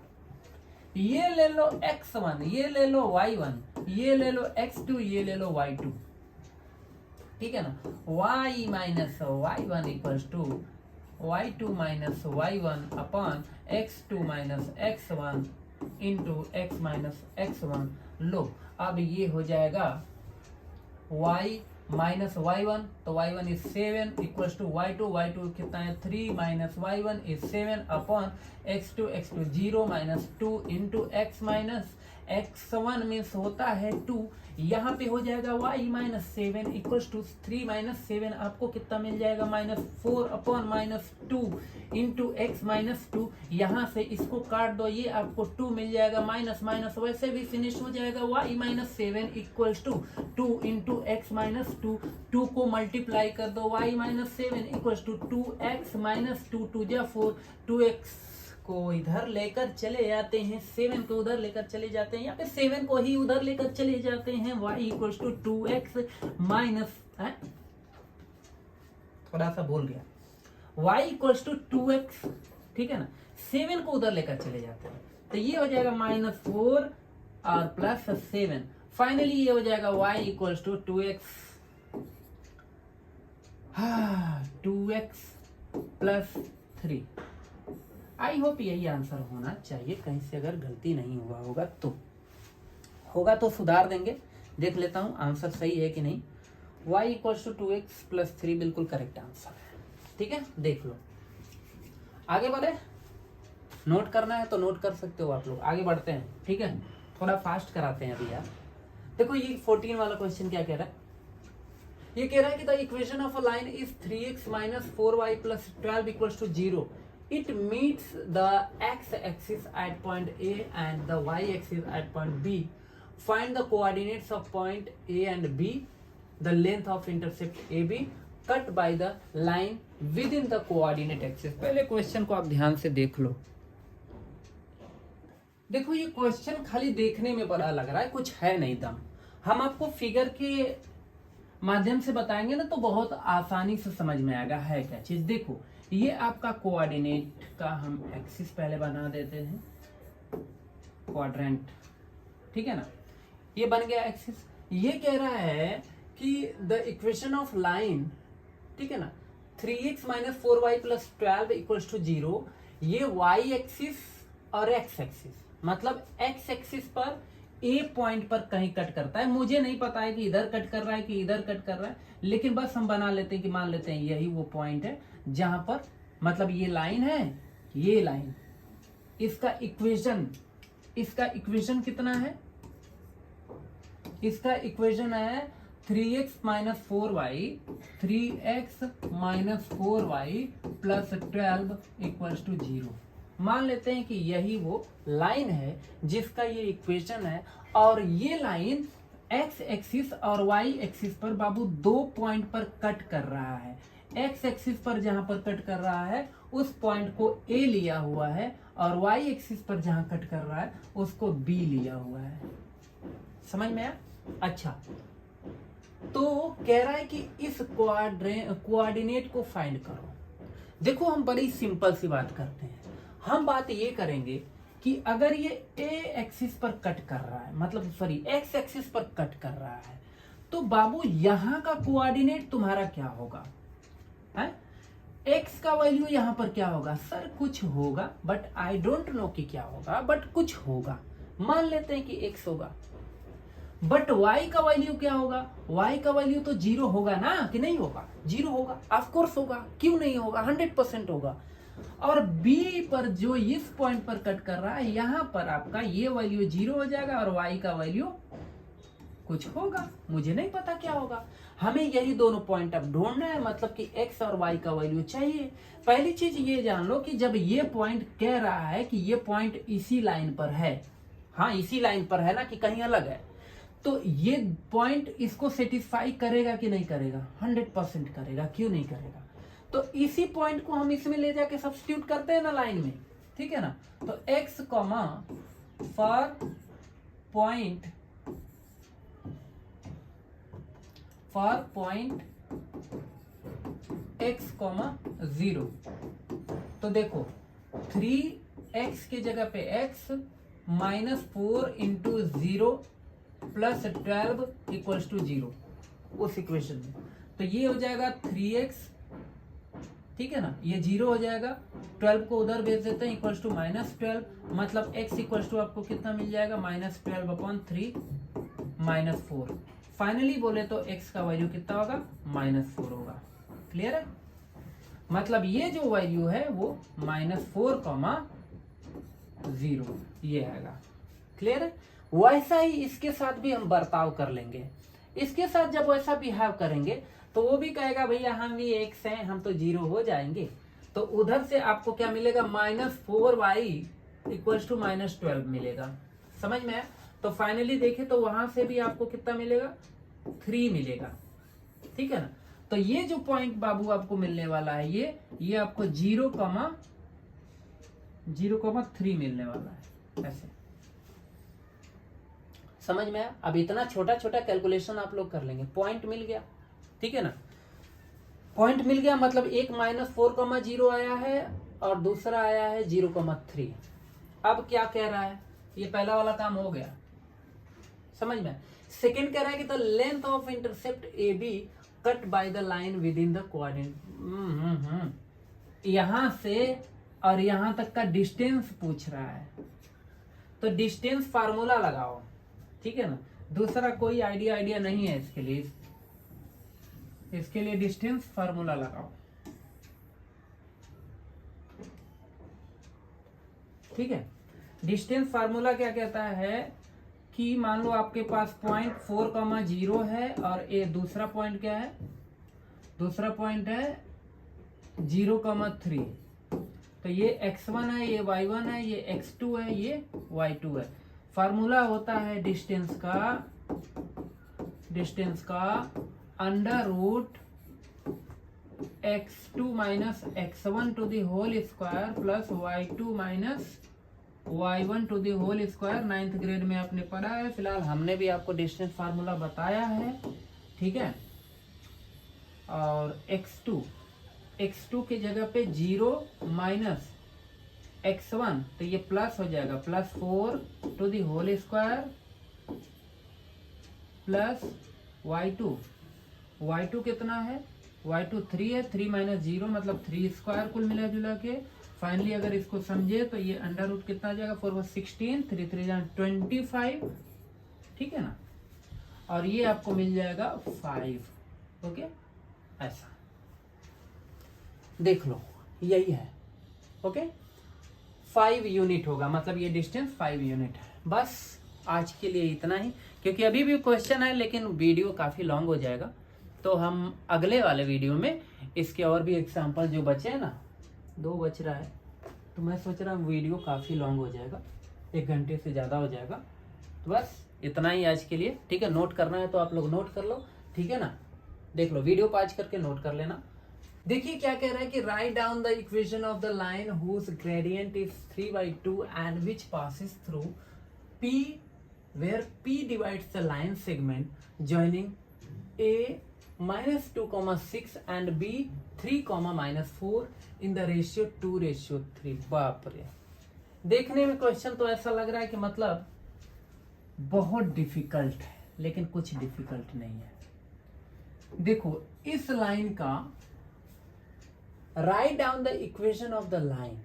ये ले लो x1, ये ले लो y1, ये ले लो x2, ये ले लो y2, ठीक है ना। y minus y1 equals to y2 minus y1 upon x2 minus x1 into x minus x1। लो अब ये हो जाएगा y माइनस y1, तो y1 is 7 equals to y2, y2 कितना है 3 minus y1 is 7 upon x2, x2 0 minus 2 into x minus x1 means होता है 2, यहाँ पे हो जाएगा y minus 7 equals to 3 minus 7, आपको कितना मिल जाएगा -4 अपॉन -2 इंटू x माइनस 2। यहाँ से इसको काट दो, ये आपको 2 मिल जाएगा, माइनस माइनस वैसे भी फिनिश हो जाएगा। y minus 7 equals to 2 into x minus 2, 2 को मल्टीप्लाई कर दो, y minus 7 equals to 2x minus 2, 2 जा 4, 2x को इधर लेकर चले जाते हैं, 7 को उधर लेकर चले जाते हैं, या फिर 7 को ही उधर लेकर चले जाते हैं। y equals to 2x minus, थोड़ा सा बोल गया, y इक्वल्स टू 2x, ठीक है ना। 7 को उधर लेकर चले जाते हैं तो ये हो जाएगा -4 और प्लस 7। फाइनली ये हो जाएगा y equals to 2x, 2x plus 3। I hope यही आंसर होना चाहिए, कहीं से अगर गलती नहीं हुआ होगा तो सुधार देंगे। देख लेता हूं आंसर सही है कि नहीं। y equals to 2x plus 3 बिल्कुल करेक्ट आंसर है, ठीक है। देख लो आगे बढ़े, नोट करना है तो नोट कर सकते हो आप लोग। आगे बढ़ते हैं, ठीक है, थोड़ा फास्ट कराते हैं अभी यार। देखो ये 14 वाला क्वेश्चन क्या कह रहा है, ये कह रहा है कि the equation of a line is 3x minus 4y plus 12 equals to 0. It meets the x-axis at point A and the y-axis at point B. Find the coordinates of point A and B, the length of intercept AB cut by the line within the coordinate axis. पहले question को आप ध्यान से देख लो। देखो ये question खाली देखने में बड़ा लग रहा है, कुछ है नहीं दम। हम आपको फिगर के माध्यम से बताएंगे ना तो बहुत आसानी से समझ में आएगा है क्या चीज। देखो ये आपका कोऑर्डिनेट का हम एक्सिस पहले बना देते हैं, क्वाड्रेंट, ठीक है ना। ये बन गया एक्सिस। ये कह रहा है कि द इक्वेशन ऑफ लाइन, ठीक है ना, 3x minus 4y plus 12 equals to 0। ये y एक्सिस और x एक्सिस, मतलब x एक्सिस पर A पॉइंट पर कहीं कट करता है। मुझे नहीं पता है कि इधर कट कर रहा है कि इधर कट कर रहा है, लेकिन बस हम बना लेते हैं कि मान लेते हैं यही वो पॉइंट है जहां पर मतलब ये लाइन है ये लाइन, इसका इक्वेशन कितना है? इसका इक्वेशन है 3x minus 4y plus 12 equals to 0। मान लेते हैं कि यही वो लाइन है जिसका ये इक्वेशन है, और ये लाइन x एक्सिस और y एक्सिस पर बाबू 2 पॉइंट पर कट कर रहा है। x एक्सिस पर जहां पर कट कर रहा है उस पॉइंट को A लिया हुआ है, और y एक्सिस पर जहां कट कर रहा है उसको B लिया हुआ है। समझ में आया? अच्छा, तो कह रहा है कि इस कोऑर्डिनेट को फाइंड करो। देखो, हम बड़ी सिंपल सी बात करते हैं। हम बात ये करेंगे कि अगर ये a एक्सिस पर कट कर रहा है, मतलब सॉरी x एक्सिस पर कट कर रहा है, तो बाबू यहां का कोऑर्डिनेट तुम्हारा क्या होगा? है x का वैल्यू यहां पर क्या होगा? सर कुछ होगा, बट आई डोंट नो कि क्या होगा, बट कुछ होगा। मान लेते हैं कि x होगा, बट y का वैल्यू क्या होगा? y का वैल्यू तो 0 होगा ना, कि नहीं होगा? 0 होगा, ऑफ कोर्स होगा, क्यों नहीं होगा? 100% होगा। और b पर जो इस पॉइंट पर कट कर रहा है, यहां पर आपका ये वैल्यू 0 हो जाएगा और y का वैल्यू कुछ होगा, मुझे नहीं पता क्या होगा। हमें यही दोनों पॉइंट अब ढूंढना है, मतलब कि x और y का वैल्यू चाहिए। पहली चीज ये जान लो कि जब ये पॉइंट कह रहा है कि ये पॉइंट इसी लाइन पर है, हाँ इसी लाइन पर है ना, कि कहीं अलग है, तो ये पॉइंट इसको सेटिस्फाई करेगा कि नहीं करेगा? 100% करेगा, क्यों नहीं करेगा? तो इसी पॉइंट को हम इसमें ले जाके सब्स्टिट्यूट करते हैं ना लाइन में, ठीक है ना। तो x comma for point x comma 0, तो देखो 3x की जगह पे x minus 4 into 0 plus 12 equals to 0 उस इक्वेशन में। तो ये हो जाएगा 3x, ठीक है ना, ये 0 हो जाएगा, 12 को उधर भेज देते हैं, इक्वल्स टू माइनस 12, मतलब x इक्वल्स टू आपको कितना मिल जाएगा? Minus 12/3 minus 4। फाइनली बोले तो x का वैल्यू कितना होगा? -4 होगा। क्लियर है? मतलब ये जो वैल्यू है वो -4,0 ये आएगा। क्लियर है? वैसा ही इसके साथ भी हम बर्ताव कर लेंगे। इसके साथ जब वैसा बिहेव करेंगे तो वो भी कहेगा भैया हम भी x हैं, हम तो 0 हो जाएंगे। तो उधर से आपको क्या मिलेगा? -4y इक्वल्स टू -12 मिलेगा। समझ में आया? तो फाइनली देखें तो वहां से भी आपको कितना मिलेगा? 3 मिलेगा, ठीक है ना। तो ये जो पॉइंट बाबू आपको मिलने वाला है, ये आपको 0,3 मिलने वाला है, ऐसे। समझ में आया? अब इतना छोटा छोटा कैलकुलेशन आप लोग कर लेंगे। पॉइंट मिल गया, ठीक है ना। पॉइंट मिल गया मतलब एक -4,0 आया है और दूसरा आया है 0,3। अब क्या कह रहा है? ये पहला वाला काम हो गया, समझ में। सेकंड कह रहा है कि the length of intercept A B cut by the line within the coordinate. यहां से और यहां तक का डिस्टेंस पूछ रहा है, तो डिस्टेंस फार्मूला लगाओ, ठीक है ना। दूसरा कोई आइडिया नहीं है इसके लिए। इसके लिए डिस्टेंस फार्मूला लगाओ, ठीक है। डिस्टेंस फार्मूला क्या कहता है कि मान लो आपके पास पॉइंट 4,0 है और ये दूसरा पॉइंट क्या है? दूसरा पॉइंट है 0,3। तो ये x1 है, ये y1 है, ये x2 है, ये y2 है। फार्मूला होता है डिस्टेंस का under root x2 minus x1 to the whole square plus y2 minus y1 to the whole square. 9th grade में आपने पढ़ा है, फिलहाल हमने भी आपको डिस्टेंस फार्मूला बताया है, ठीक है। और x2 की जगह पे 0 माइनस x1, तो ये प्लस हो जाएगा, plus 4 to the whole square plus y2 कितना है? y2 3 है, 3 माइनस 0 मतलब 3 स्क्वायर कुल मिला जुला के। फाइनली अगर इसको समझे तो ये अंडर रूट कितना आ जाएगा? 4 16, 3 3 25, ठीक है ना। और ये आपको मिल जाएगा 5। ओके, ऐसा देख लो, यही है। ओके, 5 यूनिट होगा, मतलब ये डिस्टेंस 5 यूनिट है। बस आज के लिए इतना ही, क्योंकि अभी भी क्वेश्चन है लेकिन वीडियो काफ़ी लॉन्ग हो जाएगा, तो हम अगले वाले वीडियो में इसके और भी एग्जाम्पल जो बचे हैं ना, 2 बच रहा है, तो मैं सोच रहा हूँ वीडियो काफ़ी लॉन्ग हो जाएगा, 1 घंटे से ज़्यादा हो जाएगा। तो बस इतना ही आज के लिए, ठीक है। नोट करना है तो आप लोग नोट कर लो, ठीक है ना। देख लो, वीडियो पॉज करके नोट कर लेना। देखिए क्या कह रहा है कि write down the equation of the line whose gradient is 3/2 and which passes through P where P divides the line segment joining A -2,6 and B 3,-4 in the ratio 2:3। बाप रे, देखने में क्वेश्चन तो ऐसा लग रहा है कि मतलब बहुत डिफिकल्ट है, लेकिन कुछ डिफिकल्ट नहीं है। देखो, इस लाइन का right down the equation of the line,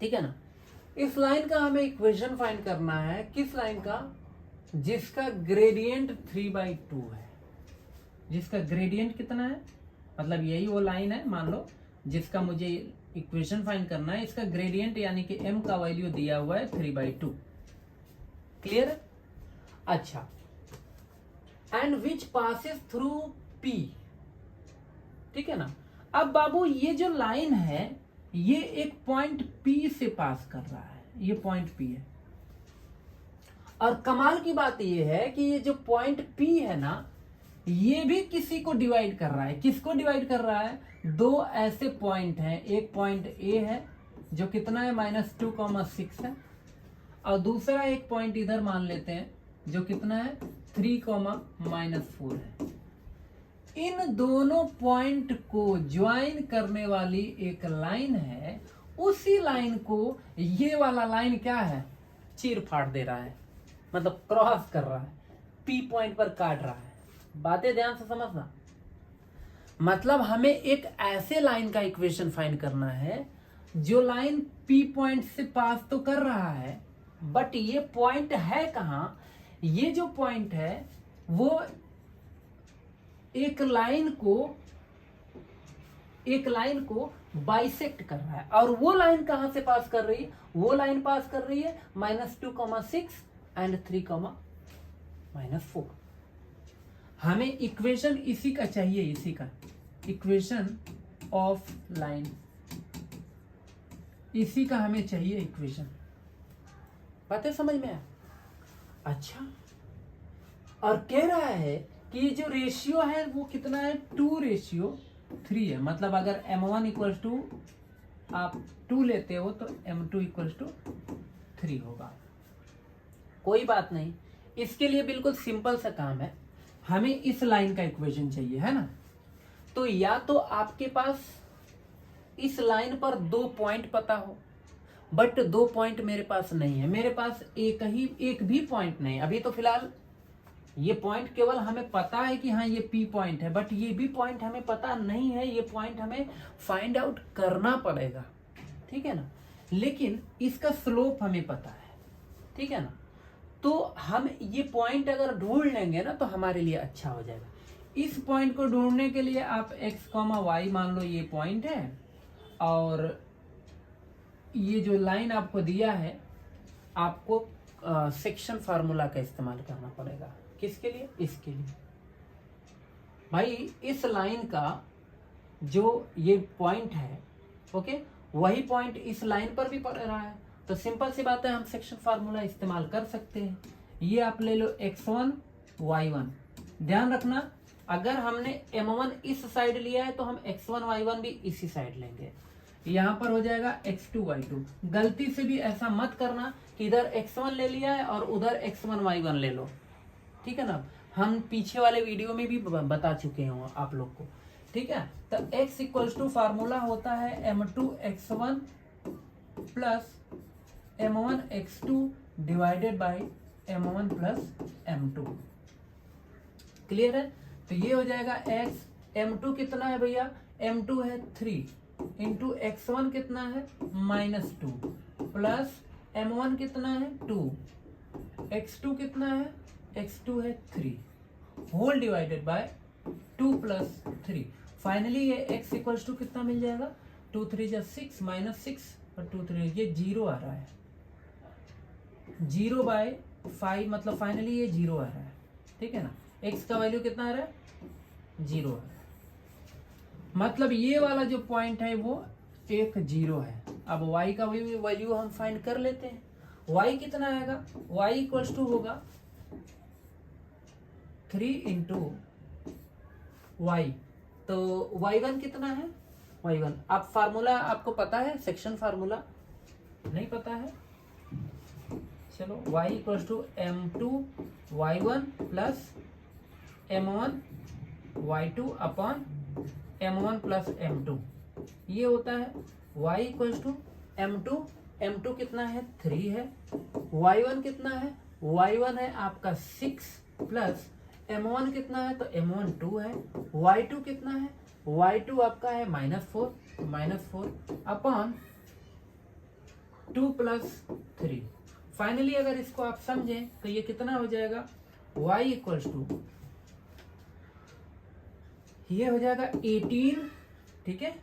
ठीक है ना। इस लाइन का हमें इक्वेशन फाइंड करना है, किस लाइन का, जिसका ग्रेडियंट 3/2 है। जिसका ग्रेडियंट कितना है, मतलब यही वो लाइन है, मान लो, जिसका मुझे इक्वेशन फाइंड करना है। इसका ग्रेडियंट यानी कि m का वैल्यू दिया हुआ है 3/2। क्लियर है? अच्छा, and which passes through P, ठीक है ना। अब बाबू ये जो लाइन है ये एक पॉइंट P से पास कर रहा है, ये पॉइंट P है। और कमाल की बात ये है कि ये जो पॉइंट P है ना, ये भी किसी को डिवाइड कर रहा है। किसको डिवाइड कर रहा है? 2 ऐसे पॉइंट हैं, एक पॉइंट A है जो कितना है -2,6 है, और दूसरा एक पॉइंट इधर मान लेते हैं जो कितना है 3,-4 है। इन दोनों पॉइंट को ज्वाइन करने वाली एक लाइन है, उसी लाइन को ये वाला लाइन क्या है, चीर फाड़ दे रहा है, मतलब क्रॉस कर रहा है, P पॉइंट पर काट रहा है। बातें ध्यान से समझना, मतलब हमें एक ऐसे लाइन का इक्वेशन फाइंड करना है जो लाइन P पॉइंट से पास तो कर रहा है, बट ये पॉइंट है कहां, ये जो पॉइंट है वो एक लाइन को बाइसेक्ट कर रहा है। और वो लाइन कहां से पास कर रही है, वो लाइन पास कर रही है -2,6 एंड 3,-4। हमें इक्वेशन इसी का चाहिए, इसी का इक्वेशन ऑफ लाइन, इसी का हमें चाहिए इक्वेशन। बातें समझ में आया? अच्छा, और कह रहा है कि ये जो रेशियो है वो कितना है, 2:3 है। मतलब अगर m1 इक्वल्स टू आप 2 लेते हो तो m2 इक्वल्स टू 3 होगा। कोई बात नहीं, इसके लिए बिल्कुल सिंपल सा काम है, हमें इस लाइन का इक्वेशन चाहिए, है ना। तो या तो आपके पास इस लाइन पर 2 पॉइंट पता हो, बट 2 पॉइंट मेरे पास नहीं है, मेरे पास एक भी पॉइंट नहीं। अभी तो फिलहाल ये पॉइंट केवल हमें पता है कि हाँ ये P पॉइंट है, बट ये भी पॉइंट हमें पता नहीं है, ये पॉइंट हमें फाइंड आउट करना पड़ेगा, ठीक है ना। लेकिन इसका स्लोप हमें पता है, ठीक है ना। तो हम ये पॉइंट अगर ढूंढ लेंगे ना तो हमारे लिए अच्छा हो जाएगा। इस पॉइंट को ढूंढने के लिए आप x, y मान लो ये पॉइंट है, और ये जो लाइन आपको दिया है आपको सेक्शन फार्मूला का इस्तेमाल करना पड़ेगा। किसके लिए? इसके लिए। भाई इस लाइन का जो ये पॉइंट है, ओके, वही पॉइंट इस लाइन पर भी पड़ रहा है, तो सिंपल सी बात है, हम सेक्शन फार्मूला इस्तेमाल कर सकते हैं। ये आप ले लो x1 y1। ध्यान रखना, अगर हमने m1 इस साइड लिया है तो हम x1 y1 भी इसी साइड लेंगे। यहाँ पर हो जाएगा x2 y2। गलती से भी ऐसा मत करना कि इधर x1 ले लिया है और उधर x1 y1 ले लो, ठीक है ना। हम पीछे वाले वीडियो में भी बता चुके हैं आप लोग को, ठीक है। तो x इक्वल्स टू फार्मूला होता है m2 x1 plus m1 x2 divided by m1 plus m2। Clear है? तो ये हो जाएगा x, m2 कितना है भैया, m2 है 3 इंटू x1 कितना है -2 प्लस m1 कितना है 2, x2 कितना है, x2 है 3 होल डिवाइडेड बाय 2 + 3। फाइनली ये x इक्वल्स टू कितना मिल जाएगा, 2 3 जा 6 -6 और 2 3, ये 0 आ रहा है, 0/5 मतलब फाइनली ये 0 आ रहा है, ठीक है ना। x का वैल्यू कितना आ रहा है, 0 आ रहा है, मतलब ये वाला जो पॉइंट है वो एक 0 है। अब y का वैल्यू हम फाइंड कर लेते हैं। y कितना आएगा, y इक्वल्स टू होगा 3 इंटू वाई, तो y1 कितना है, y1 आप फार्मूला आपको पता है, सेक्शन फार्मूला नहीं पता है, चलो y equals to m2 y1 plus m1 y2 upon m1 plus m2, ये होता है y इक्वल्स टू m2 कितना है, 3 है, y1 कितना है, y1 है आपका 6 प्लस m1 कितना है, तो m1 2 है, y2 कितना है, y2 आपका है -4, -4 अपॉन 2 प्लस 3। फाइनली अगर इसको आप समझें तो ये कितना हो जाएगा, y इक्वल्स टू ये हो जाएगा 18, ठीक है,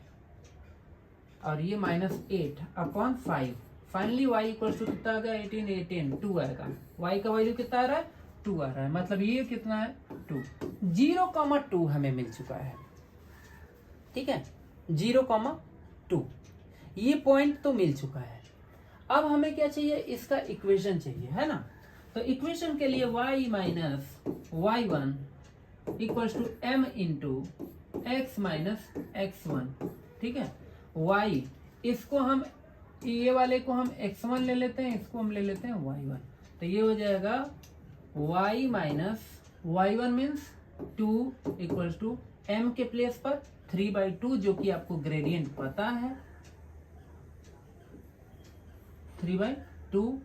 और ये -8 upon 5। Finally y equals to कितना आ गया, 18 2 आएगा, y का वैल्यू कितना आ रहा है, 2 आ रहा है, मतलब ये कितना है 2, 0,2 हमें मिल चुका है, ठीक है, 0,2 ये पॉइंट तो मिल चुका है। अब हमें क्या चाहिए, इसका इक्वेशन चाहिए, है ना। तो इक्वेशन के लिए y minus y1 equals to m into x minus x1, ठीक है। y इसको हम, ये वाले को हम x1 ले लेते हैं, इसको हम ले लेते हैं y1, तो ये हो जाएगा y minus y1 means 2 equals to m के प्लेस पर 3/2, जो कि आपको ग्रेडियंट पता है, 3/2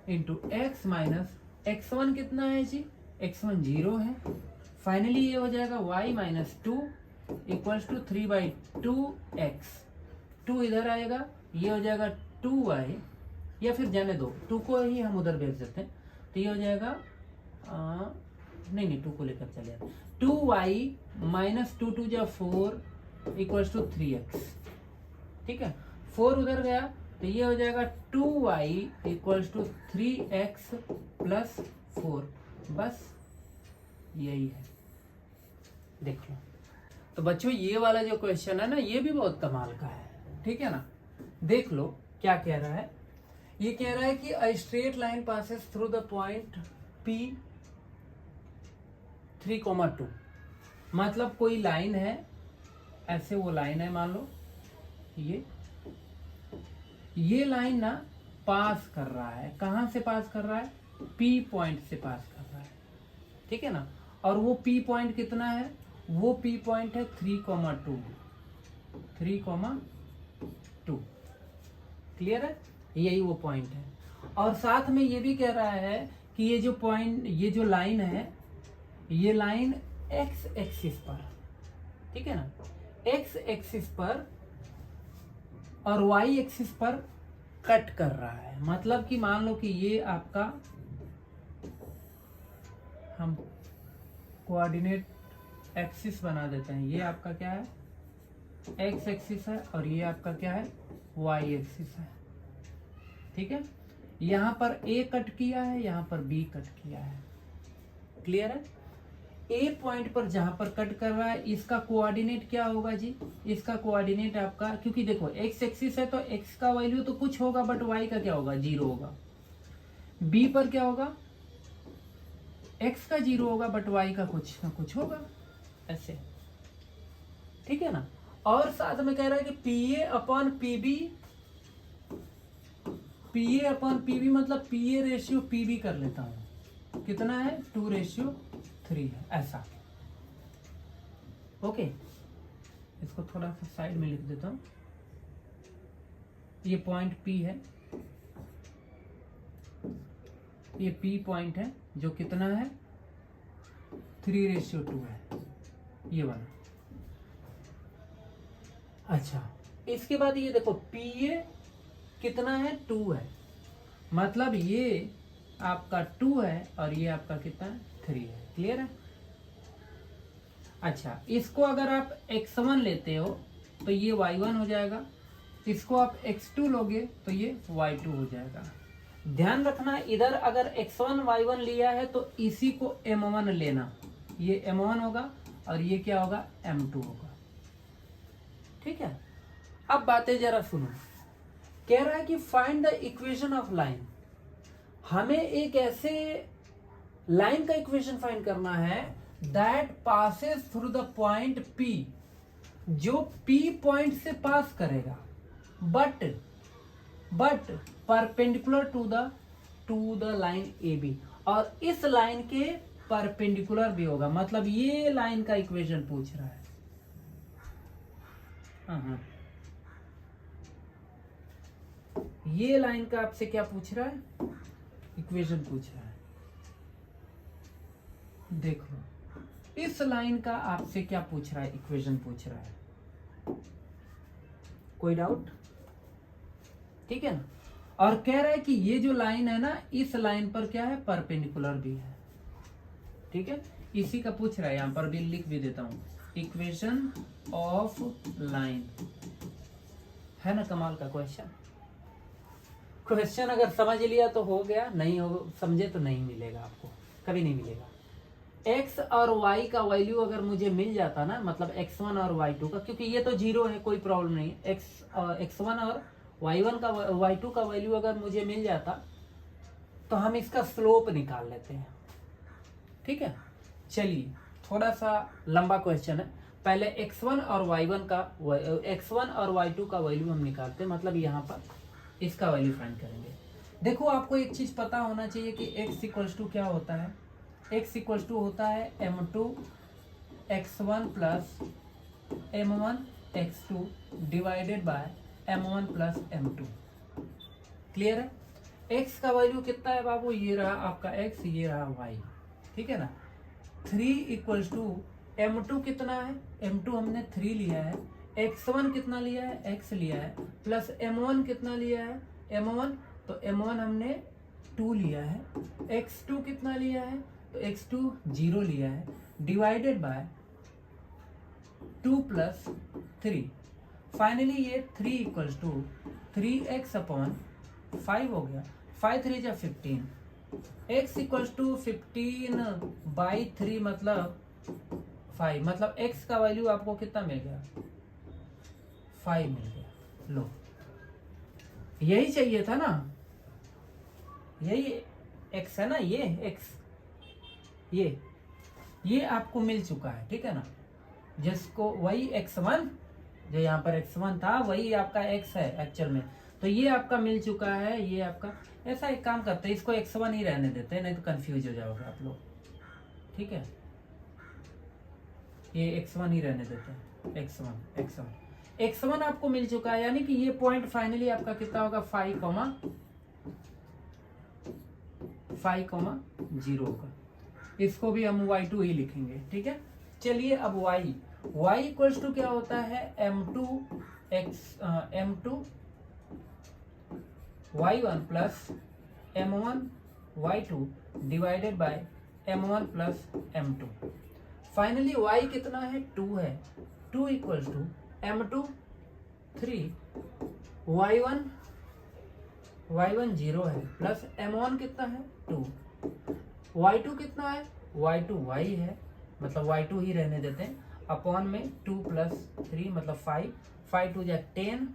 इंटू एक्स माइनस x1 कितना है जी, x1 0 है। फाइनली ये हो जाएगा y minus 2 equals to 3/2x, 2 इधर आएगा, ये हो जाएगा 2y, या फिर जाने दो 2 को ही हम उधर भेज देते हैं, तो ये हो जाएगा नहीं 2 को लेकर चले जाते, 2y माइनस 2 2 जा 4 इक्वल्स टू 3x, ठीक है, 4 उधर गया तो ये हो जाएगा 2y equals to 3x plus 4, बस यही है, देख लो। तो बच्चों ये वाला जो क्वेश्चन है ना, ये भी बहुत कमाल का है, ठीक है ना। देख लो क्या कह रहा है, ये कह रहा है कि a straight line passes through the point P 3,2, मतलब कोई लाइन है, ऐसे वो लाइन है, मान लो ये लाइन ना पास कर रहा है, कहां से पास कर रहा है, P पॉइंट से पास कर रहा है, ठीक है ना। और वो P पॉइंट कितना है, वो P पॉइंट है 3,2, क्लियर है, यही वो पॉइंट है। और साथ में ये भी कह रहा है कि ये जो पॉइंट, ये जो लाइन है, ये लाइन x एक्सिस पर, ठीक है ना, x एक्सिस पर और y एक्सिस पर कट कर रहा है, मतलब कि मान लो कि ये आपका, हम कोऑर्डिनेट एक्सिस बना देते हैं, ये आपका क्या है, x एक्सिस है, और ये आपका क्या है, y एक्सिस है, ठीक है। यहाँ पर a कट किया है, यहाँ पर b कट किया है, क्लियर है। a पॉइंट पर जहां पर कट कर रहा है, इसका कोऑर्डिनेट क्या होगा जी, इसका कोऑर्डिनेट आपका, क्योंकि देखो x एक्सिस है तो x का वैल्यू तो कुछ होगा, बट y का क्या होगा, 0 होगा। b पर क्या होगा, x का 0 होगा, बट y का कुछ ना कुछ होगा, ऐसे, ठीक है ना। और साथ में कह रहा है कि PA अपॉन PB मतलब PA रेशियो PB कर लेता हूं, कितना है, 2:3 है, ऐसा, ओके। इसको थोड़ा सा साइड में लिख देता हूं, ये पॉइंट P है, ये P पॉइंट है, जो कितना है, 3:2 है, ये वाला। अच्छा, इसके बाद ये देखो PA कितना है, 2 है, मतलब ये आपका 2 है और ये आपका कितना है, 3 है, क्लियर है। अच्छा, इसको अगर आप x1 लेते हो तो ये y1 हो जाएगा, इसको आप x2 लोगे तो ये y2 हो जाएगा। ध्यान रखना इधर अगर x1 y1 लिया है तो इसी को m1 लेना, ये m1 होगा और ये क्या होगा m2 होगा। ठीक है, अब बातें जरा सुनो। कह रहा है कि find the equation of line. हमें एक ऐसे लाइन का इक्वेशन फाइंड करना है that passes through the point P, जो P पॉइंट से पास करेगा but perpendicular to the line AB, और इस लाइन के परपेंडिकुलर भी होगा। मतलब ये लाइन का इक्वेशन पूछ रहा है। ये लाइन का आपसे क्या पूछ रहा है, इक्वेशन पूछ रहा है। देखो इस लाइन का आपसे क्या पूछ रहा है, इक्वेशन पूछ रहा है। कोई डाउट? ठीक है ना। और कह रहा है कि ये जो लाइन है ना, इस लाइन पर क्या है, परपेंडिकुलर भी है। ठीक है, इसी का पूछ रहा है। यहां पर भी लिख भी देता हूं, इक्वेशन ऑफ लाइन। है ना कमाल का क्वेश्चन। क्वेश्चन अगर समझ लिया तो हो गया, नहीं हो समझे तो नहीं मिलेगा आपको, कभी नहीं मिलेगा। x और y का वैल्यू अगर मुझे मिल जाता ना, मतलब x1 और y2 का, क्योंकि ये तो जीरो है, कोई प्रॉब्लम नहीं है। x1 और y1 का y2 का वैल्यू अगर मुझे मिल जाता तो हम इसका स्लोप निकाल लेते हैं। ठीक है, चलिए थोड़ा सा लंबा क्वेश्चन है। पहले x1 और y1 का x1 और y2 का वैल्यू हम निकालते हैं, मतलब यहाँ पर इसका वैल्यू फाइंड करेंगे। देखो आपको एक चीज पता होना चाहिए कि x इक्वल्स टू क्या होता है। x इक्वल्स टू होता है m2 x1 plus m1 x2 divided by m1 plus m2। Clear है? x का वैल्यू कितना है बाबू, ये रहा आपका x, ये रहा y। ठीक है ना। 3 इक्वल्स टू m2 कितना है, m2 हमने 3 लिया है, x1 कितना लिया है, x लिया है, प्लस m1 कितना लिया है, m1, तो m1 हमने 2 लिया है, x2 कितना लिया है, तो x2 0 लिया है, डिवाइडेड बाय 2 प्लस 3। फाइनली ये 3 इक्वल्स टू 3x अपॉन 5 हो गया। 5 3 जा 15, x इक्वल्स टू 15 बाई 3 मतलब 5, मतलब x का वैल्यू आपको कितना मिल गया, 5 मिल गया। लो यही चाहिए था ना, यही x है ना, ये x, ये आपको मिल चुका है। ठीक है ना, जिसको वही x1, जो यहाँ पर x1 था वही आपका x है एक्चुअल में, तो ये आपका मिल चुका है। ये आपका, ऐसा एक काम करते हैं, इसको x1 ही रहने देते हैं, नहीं तो कंफ्यूज हो जाओगे आप लोग। ठीक है, ये x1 ही रहने देते हैं, x1 आपको मिल चुका है, यानी कि ये पॉइंट फाइनली आपका कितना होगा, 5,0 होगा। इसको भी हम y2 ही लिखेंगे। ठीक है, चलिए अब y इक्वल्स टू क्या होता है, m2 y1 plus m1 y2 divided by m1 plus m2। Finally y कितना है, 2 है, 2 इक्वल्स टू m2 3, y1 0 है, प्लस m1 कितना है 2, y2 कितना है, y2 y है, मतलब y2 ही रहने देते हैं, अपॉन में 2 प्लस 3 मतलब 5 2 जा 10,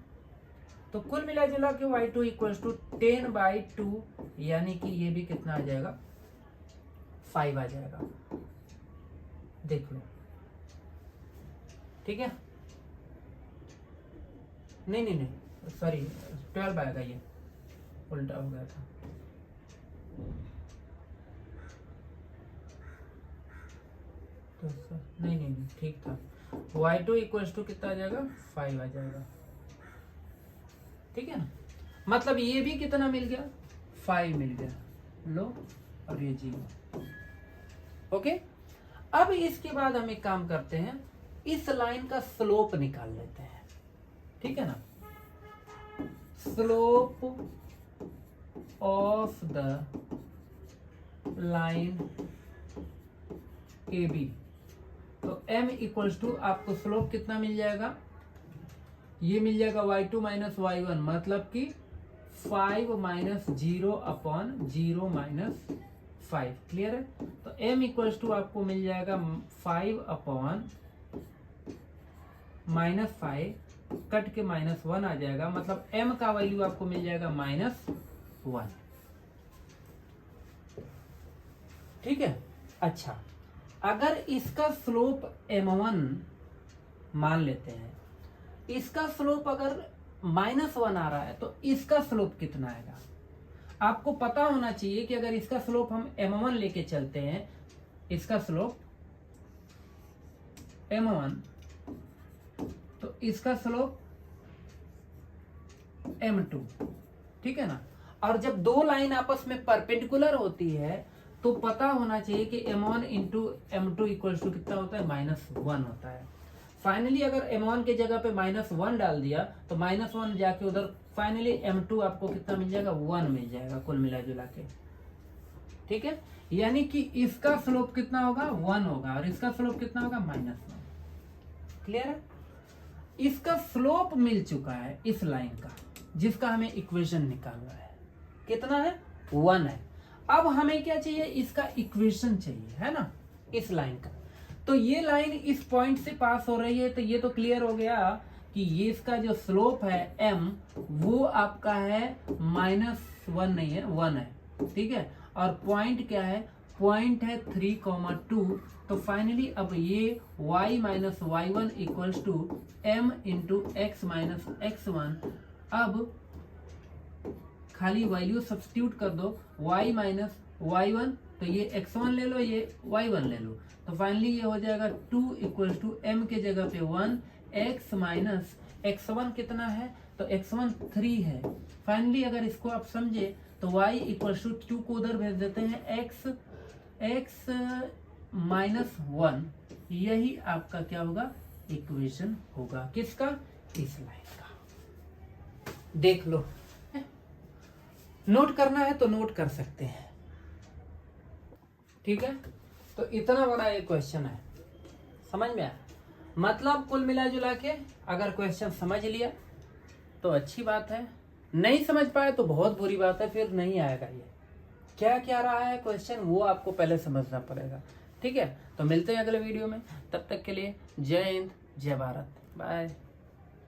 तो कुल मिला जुला के y2 इक्वल्स टू 10/2, यानी कि ये भी कितना आ जाएगा, 5 आ जाएगा। देख लो। ठीक है, नहीं सॉरी 12 आएगा, ये उल्टा हो गया था। तो नहीं ठीक था। y2 इक्वल्स टू कितना आ जाएगा, 5 आ जाएगा। ठीक है ना, मतलब ये भी कितना मिल गया, 5 मिल गया। लो, और ये 0। ओके, अब इसके बाद हम एक काम करते हैं, इस लाइन का स्लोप निकाल लेते हैं। ठीक है ना, slope of the line AB, तो m इक्वल्स टू आपको स्लोप कितना मिल जाएगा, ये मिल जाएगा y2 माइनस y1, मतलब कि 5 माइनस 0 अपॉन 0 माइनस 5। क्लियर है? तो m इक्वल्स टू आपको मिल जाएगा 5 अपॉन माइनस 5, कट के माइनस 1 आ जाएगा, मतलब m का वैल्यू आपको मिल जाएगा -1। ठीक है। अच्छा, अगर इसका स्लोप m1 मान लेते हैं, इसका स्लोप अगर -1 आ रहा है तो इसका स्लोप कितना आएगा? आपको पता होना चाहिए कि अगर इसका स्लोप हम m1 लेके चलते हैं, इसका स्लोप m1, तो इसका स्लोप m2। ठीक है ना? और जब दो लाइन आपस में परपेंडिकुलर होती है तो पता होना चाहिए कि m1 into m2 equals to कितना होता है? -1 होता है। फाइनली अगर m1 के जगह पे -1 डाल दिया तो -1 जाके उधर फाइनली m2 आपको कितना मिल जाएगा? 1 मिल जाएगा कुल मिला जुला के। ठीक है, यानी कि इसका स्लोप कितना होगा? 1 होगा, और इसका स्लोप कितना होगा? -1। क्लियर है? इसका स्लोप मिल चुका है इस लाइन का, जिसका हमें इक्वेशन निकालना है। कितना है? 1 है। अब हमें क्या चाहिए? इसका इक्वेशन चाहिए, है ना, इस लाइन का। तो ये लाइन इस पॉइंट से पास हो रही है, तो ये तो क्लियर हो गया कि ये इसका जो स्लोप है m, वो आपका है -1 नहीं है, 1 है। ठीक है, और पॉइंट क्या है? पॉइंट है 3,2। तो फाइनली अब ये y minus y1 equals to m into x minus x1। अब खाली वैल्यू सब्स्टिट्यूट कर दो, y माइनस y1, तो ये x1 ले लो, ये y1 ले लो, तो फाइनली ये हो जाएगा 2 इक्वल्स टू m के जगह पे 1, x माइनस x1 कितना है? तो x1 3 है। फाइनली अगर इसको आप समझे तो y इक्वल्स टू 2 को उधर भेज देते हैं, x माइनस 1, यही आपका क्या होगा? इक्वेशन होगा। किसका? इस लाइन का। देख लो, नोट करना है तो नोट कर सकते हैं। ठीक है, तो इतना बड़ा एक क्वेश्चन है, समझ में आया? मतलब कुल मिला जुला के अगर क्वेश्चन समझ लिया तो अच्छी बात है, नहीं समझ पाए तो बहुत बुरी बात है, फिर नहीं आएगा। ये क्या क्या रहा है क्वेश्चन वो आपको पहले समझना पड़ेगा। ठीक है, तो मिलते हैं अगले वीडियो में, तब तक के लिए जय हिंद, जय भारत, बाय।